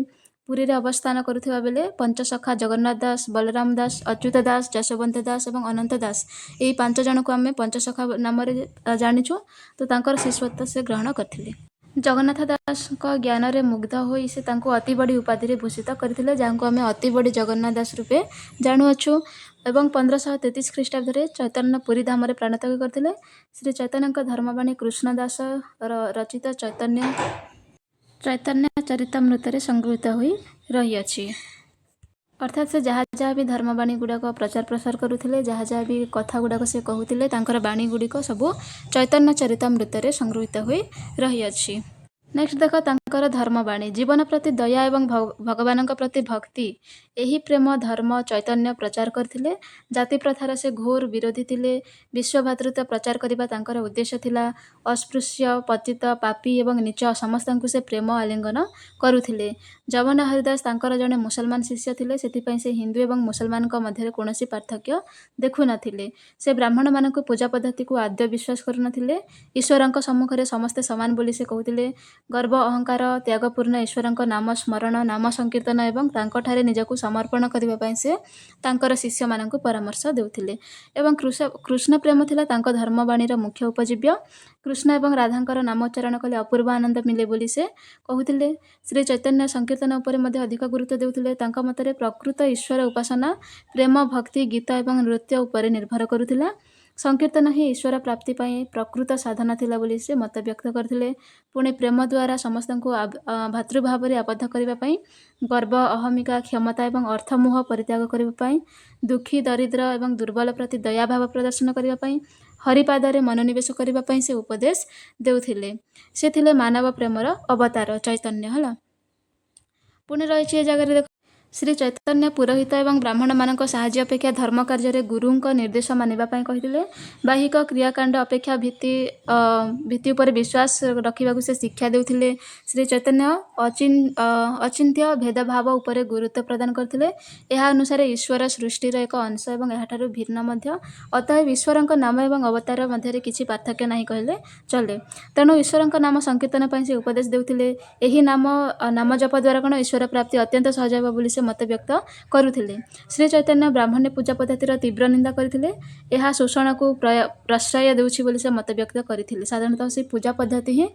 [SPEAKER 1] ପୁରୀରେ ଅବସ୍ଥାନ କରୁଥିବା ବେଳେ ପଞ୍ଚସଖା ଜଗନ୍ନାଥ ଦାସ, ବଳରାମ ଦାସ, ଅଚ୍ୟୁତ ଦାସ, ଯଶୋବନ୍ତ ଦାସ ଏବଂ ଅନନ୍ତ ଦାସ, ଏହି 5 ଜଣଙ୍କୁ ଆମେ ପଞ୍ଚସଖା ନାମରେ ଜାଣିଛୁ। ତ ତାଙ୍କର ଶିଷ୍ୟତ୍ୱ ସେ ଗ୍ରହଣ କରିଥିଲେ। ଜଗନ୍ନାଥ ଦାସଙ୍କ ଜ୍ଞାନରେ ମୁଗ୍ଧ ହୋଇ ସେ ତାଙ୍କୁ ଅତି ବଡ଼ି ଉପାଧିରେ ଭୂଷିତ କରିଥିଲେ, ଯାହାଙ୍କୁ ଆମେ ଅତି ବଡ଼ି ଜଗନ୍ନାଥ ଦାସ ରୂପେ ଜାଣୁଅଛୁ। ଏବଂ 1533 ଖ୍ରୀଷ୍ଟାବ୍ଦରେ ଚୈତନ୍ୟ ପୁରୀ ଧାମରେ ପ୍ରାଣତ୍ୟାଗ କରିଥିଲେ। ଶ୍ରୀ ଚୈତନ୍ୟଙ୍କ ଧର୍ମବାଣୀ କୃଷ୍ଣ ଦାସ ରଚିତ ଚୈତନ୍ୟ ଚରିତାମୃତରେ ସଂଗୃହୀତ ହୋଇ ରହିଅଛି। ଅର୍ଥାତ୍ ସେ ଯାହା ଯାହା ବି ଧର୍ମବାଣୀ ଗୁଡ଼ାକ ପ୍ରଚାର ପ୍ରସାର କରୁଥିଲେ, ଯାହା ଯାହା ବି କଥା ଗୁଡ଼ାକ ସେ କହୁଥିଲେ, ତାଙ୍କର ବାଣୀ ଗୁଡ଼ିକ ସବୁ ଚୈତନ୍ୟ ଚରିତାମୃତରେ ସଂଗୃହୀତ ହୋଇ ରହିଅଛି। ନେକ୍ସଟ ଦେଖ ତାଙ୍କର ଧର୍ମବାଣୀ। ଜୀବନ ପ୍ରତି ଦୟା ଏବଂ ଭଗବାନଙ୍କ ପ୍ରତି ଭକ୍ତି, ଏହି ପ୍ରେମ ଧର୍ମ ଚୈତନ୍ୟ ପ୍ରଚାର କରିଥିଲେ। ଜାତି ପ୍ରଥାର ସେ ଘୋର ବିରୋଧୀ ଥିଲେ। ବିଶ୍ୱଭାତୃତ୍ୱ ପ୍ରଚାର କରିବା ତାଙ୍କର ଉଦ୍ଦେଶ୍ୟ ଥିଲା। ଅସ୍ପୃଶ୍ୟ, ପତିତ, ପାପୀ ଏବଂ ନୀଚ ସମସ୍ତଙ୍କୁ ସେ ପ୍ରେମ ଆଲିଙ୍ଗନ କରୁଥିଲେ। ଯବନ ହରିଦାସ ତାଙ୍କର ଜଣେ ମୁସଲମାନ ଶିଷ୍ୟ ଥିଲେ, ସେଥିପାଇଁ ସେ ହିନ୍ଦୁ ଏବଂ ମୁସଲମାନଙ୍କ ମଧ୍ୟରେ କୌଣସି ପାର୍ଥକ୍ୟ ଦେଖୁନଥିଲେ। ସେ ବ୍ରାହ୍ମଣମାନଙ୍କୁ ପୂଜା ପଦ୍ଧତିକୁ ଆଦୌ ବିଶ୍ୱାସ କରୁନଥିଲେ। ଈଶ୍ୱରଙ୍କ ସମ୍ମୁଖରେ ସମସ୍ତେ ସମାନ ବୋଲି ସେ କହୁଥିଲେ। ଗର୍ବ ଅହଙ୍କାର ତ୍ୟାଗପୂର୍ଣ୍ଣ ଈଶ୍ୱରଙ୍କ ନାମ ସ୍ମରଣ, ନାମ ସଂକୀର୍ତ୍ତନ ଏବଂ ତାଙ୍କଠାରେ ନିଜକୁ ସମର୍ପଣ କରିବା ପାଇଁ ସେ ତାଙ୍କର ଶିଷ୍ୟମାନଙ୍କୁ ପରାମର୍ଶ ଦେଉଥିଲେ। ଏବଂ କୃଷ୍ଣ ପ୍ରେମ ଥିଲା ତାଙ୍କ ଧର୍ମବାଣୀର ମୁଖ୍ୟ ଉପଜୀବ୍ୟ। କୃଷ୍ଣ ଏବଂ ରାଧାଙ୍କର ନାମ ଉଚ୍ଚାରଣ କଲେ ଅପୂର୍ବ ଆନନ୍ଦ ମିଳେ ବୋଲି ସେ କହୁଥିଲେ। ଶ୍ରୀ ଚୈତନ୍ୟ ସଂକୀର୍ତ୍ତନ ଉପରେ ମଧ୍ୟ ଅଧିକ ଗୁରୁତ୍ୱ ଦେଉଥିଲେ। ତାଙ୍କ ମତରେ ପ୍ରକୃତ ଈଶ୍ୱର ଉପାସନା ପ୍ରେମ, ଭକ୍ତି, ଗୀତ ଏବଂ ନୃତ୍ୟ ଉପରେ ନିର୍ଭର କରୁଥିଲା। ସଂକୀର୍ତ୍ତନ ହିଁ ଈଶ୍ୱର ପ୍ରାପ୍ତି ପାଇଁ ପ୍ରକୃତ ସାଧନା ଥିଲା ବୋଲି ସେ ମତବ୍ୟକ୍ତ କରିଥିଲେ। ପୁଣି ପ୍ରେମ ଦ୍ୱାରା ସମସ୍ତଙ୍କୁ ଭାତୃଭାବରେ ଆବଦ୍ଧ କରିବା ପାଇଁ, ଗର୍ବ, ଅହମିକା, କ୍ଷମତା ଏବଂ ଅର୍ଥମୋହ ପରିତ୍ୟାଗ କରିବା ପାଇଁ, ଦୁଃଖୀ, ଦରିଦ୍ର ଏବଂ ଦୁର୍ବଳ ପ୍ରତି ଦୟାଭାବ ପ୍ରଦର୍ଶନ କରିବା ପାଇଁ, ହରିପାଦରେ ମନୋନିବେଶ କରିବା ପାଇଁ ସେ ଉପଦେଶ ଦେଉଥିଲେ। ସେ ଥିଲେ ମାନବ ପ୍ରେମର ଅବତାର ଚୈତନ୍ୟ। ହେଲା, ପୁଣି ରହିଛି ଏ ଜାଗାରେ ଦେଖ, ଶ୍ରୀ ଚୈତନ୍ୟ ପୁରୋହିତ ଏବଂ ବ୍ରାହ୍ମଣମାନଙ୍କ ସାହାଯ୍ୟ ଅପେକ୍ଷା ଧର୍ମ କାର୍ଯ୍ୟରେ ଗୁରୁଙ୍କ ନିର୍ଦ୍ଦେଶ ମାନିବା ପାଇଁ କହିଥିଲେ। ବାହିକ କ୍ରିୟାକାଣ୍ଡ ଅପେକ୍ଷା ଭିତ୍ତି ଉପରେ ବିଶ୍ୱାସ ରଖିବାକୁ ସେ ଶିକ୍ଷା ଦେଉଥିଲେ। ଶ୍ରୀ ଚୈତନ୍ୟ ଅଚିନ୍ତ୍ୟ ଭେଦଭାବ ଉପରେ ଗୁରୁତ୍ୱ ପ୍ରଦାନ କରିଥିଲେ। ଏହା ଅନୁସାରେ ଈଶ୍ୱର ସୃଷ୍ଟିର ଏକ ଅଂଶ ଏବଂ ଏହାଠାରୁ ଭିନ୍ନ ମଧ୍ୟ। ଅତଏବ ଈଶ୍ୱରଙ୍କ ନାମ ଏବଂ ଅବତାର ମଧ୍ୟରେ କିଛି ପାର୍ଥକ୍ୟ ନାହିଁ କହିଲେ ଚଲେ। ତେଣୁ ଈଶ୍ୱରଙ୍କ ନାମ ସଂକୀର୍ତ୍ତନ ପାଇଁ ସେ ଉପଦେଶ ଦେଉଥିଲେ। ଏହି ନାମ ଜପ ଦ୍ୱାରା କ'ଣ ଈଶ୍ୱର ପ୍ରାପ୍ତି ଅତ୍ୟନ୍ତ ସହଜ ହେବ ବୋଲି ସେ ମତବ୍ୟକ୍ତ କରୁଥିଲେ। ଶ୍ରୀ ଚୈତନ୍ୟ ବ୍ରାହ୍ମଣ୍ୟ ପୂଜା ପଦ୍ଧତିର ତୀବ୍ର ନିନ୍ଦା କରିଥିଲେ। ଏହା ଶୋଷଣକୁ ପ୍ରଶ୍ରୟ ଦେଉଛି ବୋଲି ସେ ମତବ୍ୟକ୍ତ କରିଥିଲେ। ସାଧାରଣତଃ ସେ ପୂଜା ପଦ୍ଧତି ହିଁ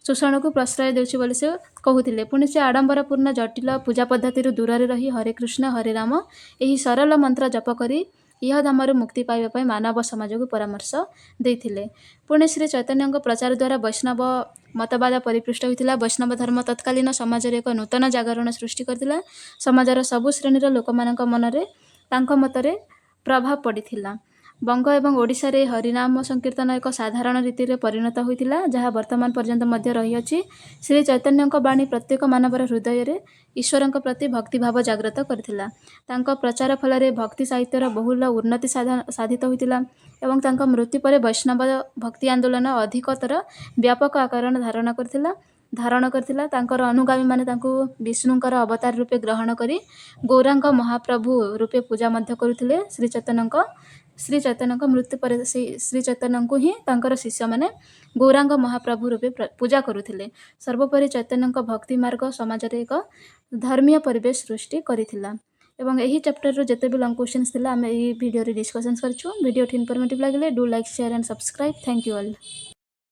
[SPEAKER 1] ଶୋଷଣକୁ ପ୍ରଶ୍ରୟ ଦେଉଛି ବୋଲି ସେ କହୁଥିଲେ। ପୁଣି ସେ ଆଡ଼ମ୍ବରପୂର୍ଣ୍ଣ ଜଟିଳ ପୂଜା ପଦ୍ଧତିରୁ ଦୂରରେ ରହି ହରେ କୃଷ୍ଣ ହରେ ରାମ ଏହି ସରଳ ମନ୍ତ୍ର ଜପ କରି ଇହଧାମରୁ ମୁକ୍ତି ପାଇବା ପାଇଁ ମାନବ ସମାଜକୁ ପରାମର୍ଶ ଦେଇଥିଲେ। ପୁଣି ଶ୍ରୀ ଚୈତନ୍ୟଙ୍କ ପ୍ରଚାର ଦ୍ୱାରା ବୈଷ୍ଣବ ମତବାଦ ପରିପୃଷ୍ଟ ହୋଇଥିଲା। ବୈଷ୍ଣବ ଧର୍ମ ତତ୍କାଳୀନ ସମାଜରେ ଏକ ନୂତନ ଜାଗରଣ ସୃଷ୍ଟି କରିଥିଲା। ସମାଜର ସବୁ ଶ୍ରେଣୀର ଲୋକମାନଙ୍କ ମନରେ ତାଙ୍କ ମତରେ ପ୍ରଭାବ ପଡ଼ିଥିଲା। ବଙ୍ଗ ଏବଂ ଓଡ଼ିଶାରେ ହରିନାମ ସଂକୀର୍ତ୍ତନ ଏକ ସାଧାରଣ ରୀତିରେ ପରିଣତ ହୋଇଥିଲା, ଯାହା ବର୍ତ୍ତମାନ ପର୍ଯ୍ୟନ୍ତ ମଧ୍ୟ ରହିଅଛି। ଶ୍ରୀ ଚୈତନ୍ୟଙ୍କ ବାଣୀ ପ୍ରତ୍ୟେକ ମାନବର ହୃଦୟରେ ଈଶ୍ୱରଙ୍କ ପ୍ରତି ଭକ୍ତିଭାବ ଜାଗ୍ରତ କରିଥିଲା। ତାଙ୍କ ପ୍ରଚାର ଫଳରେ ଭକ୍ତି ସାହିତ୍ୟର ବହୁଳ ଉନ୍ନତି ସାଧିତ ହୋଇଥିଲା ଏବଂ ତାଙ୍କ ମୃତ୍ୟୁ ପରେ ବୈଷ୍ଣବ ଭକ୍ତି ଆନ୍ଦୋଳନ ଅଧିକତର ବ୍ୟାପକ ଆକାର ଧାରଣ କରିଥିଲା। ତାଙ୍କର ଅନୁଗାମୀମାନେ ତାଙ୍କୁ ବିଷ୍ଣୁଙ୍କର ଅବତାର ରୂପେ ଗ୍ରହଣ କରି ଗୌରାଙ୍ଗ ମହାପ୍ରଭୁ ରୂପେ ପୂଜା ମଧ୍ୟ କରୁଥିଲେ। ଶ୍ରୀ ଚୈତନ୍ୟଙ୍କ ମୃତ୍ୟୁ ପରେ ଶ୍ରୀ ଚୈତନ୍ୟଙ୍କୁ ହିଁ ତାଙ୍କର ଶିଷ୍ୟମାନେ ଗୌରାଙ୍ଗ ମହାପ୍ରଭୁ ରୂପେ ପୂଜା କରୁଥିଲେ। ସର୍ବୋପରି ଚୈତନ୍ୟଙ୍କ ଭକ୍ତି ମାର୍ଗ ସମାଜରେ ଏକ ଧର୍ମୀୟ ପରିବେଶ ସୃଷ୍ଟି କରିଥିଲା। ଏବଂ ଏହି ଚାପ୍ଟରରୁ ଯେତେ ବି ଲଙ୍ଗ କ୍ୱେଶ୍ଚନ୍ସ ଥିଲା ଆମେ ଏହି ଭିଡ଼ିଓରେ ଡିସ୍କସନ୍ କରିଛୁ। ଭିଡ଼ିଓଟି ଇନଫର୍ମେଟିଭ୍ ଲାଗିଲେ do like, share and subscribe. Thank you all.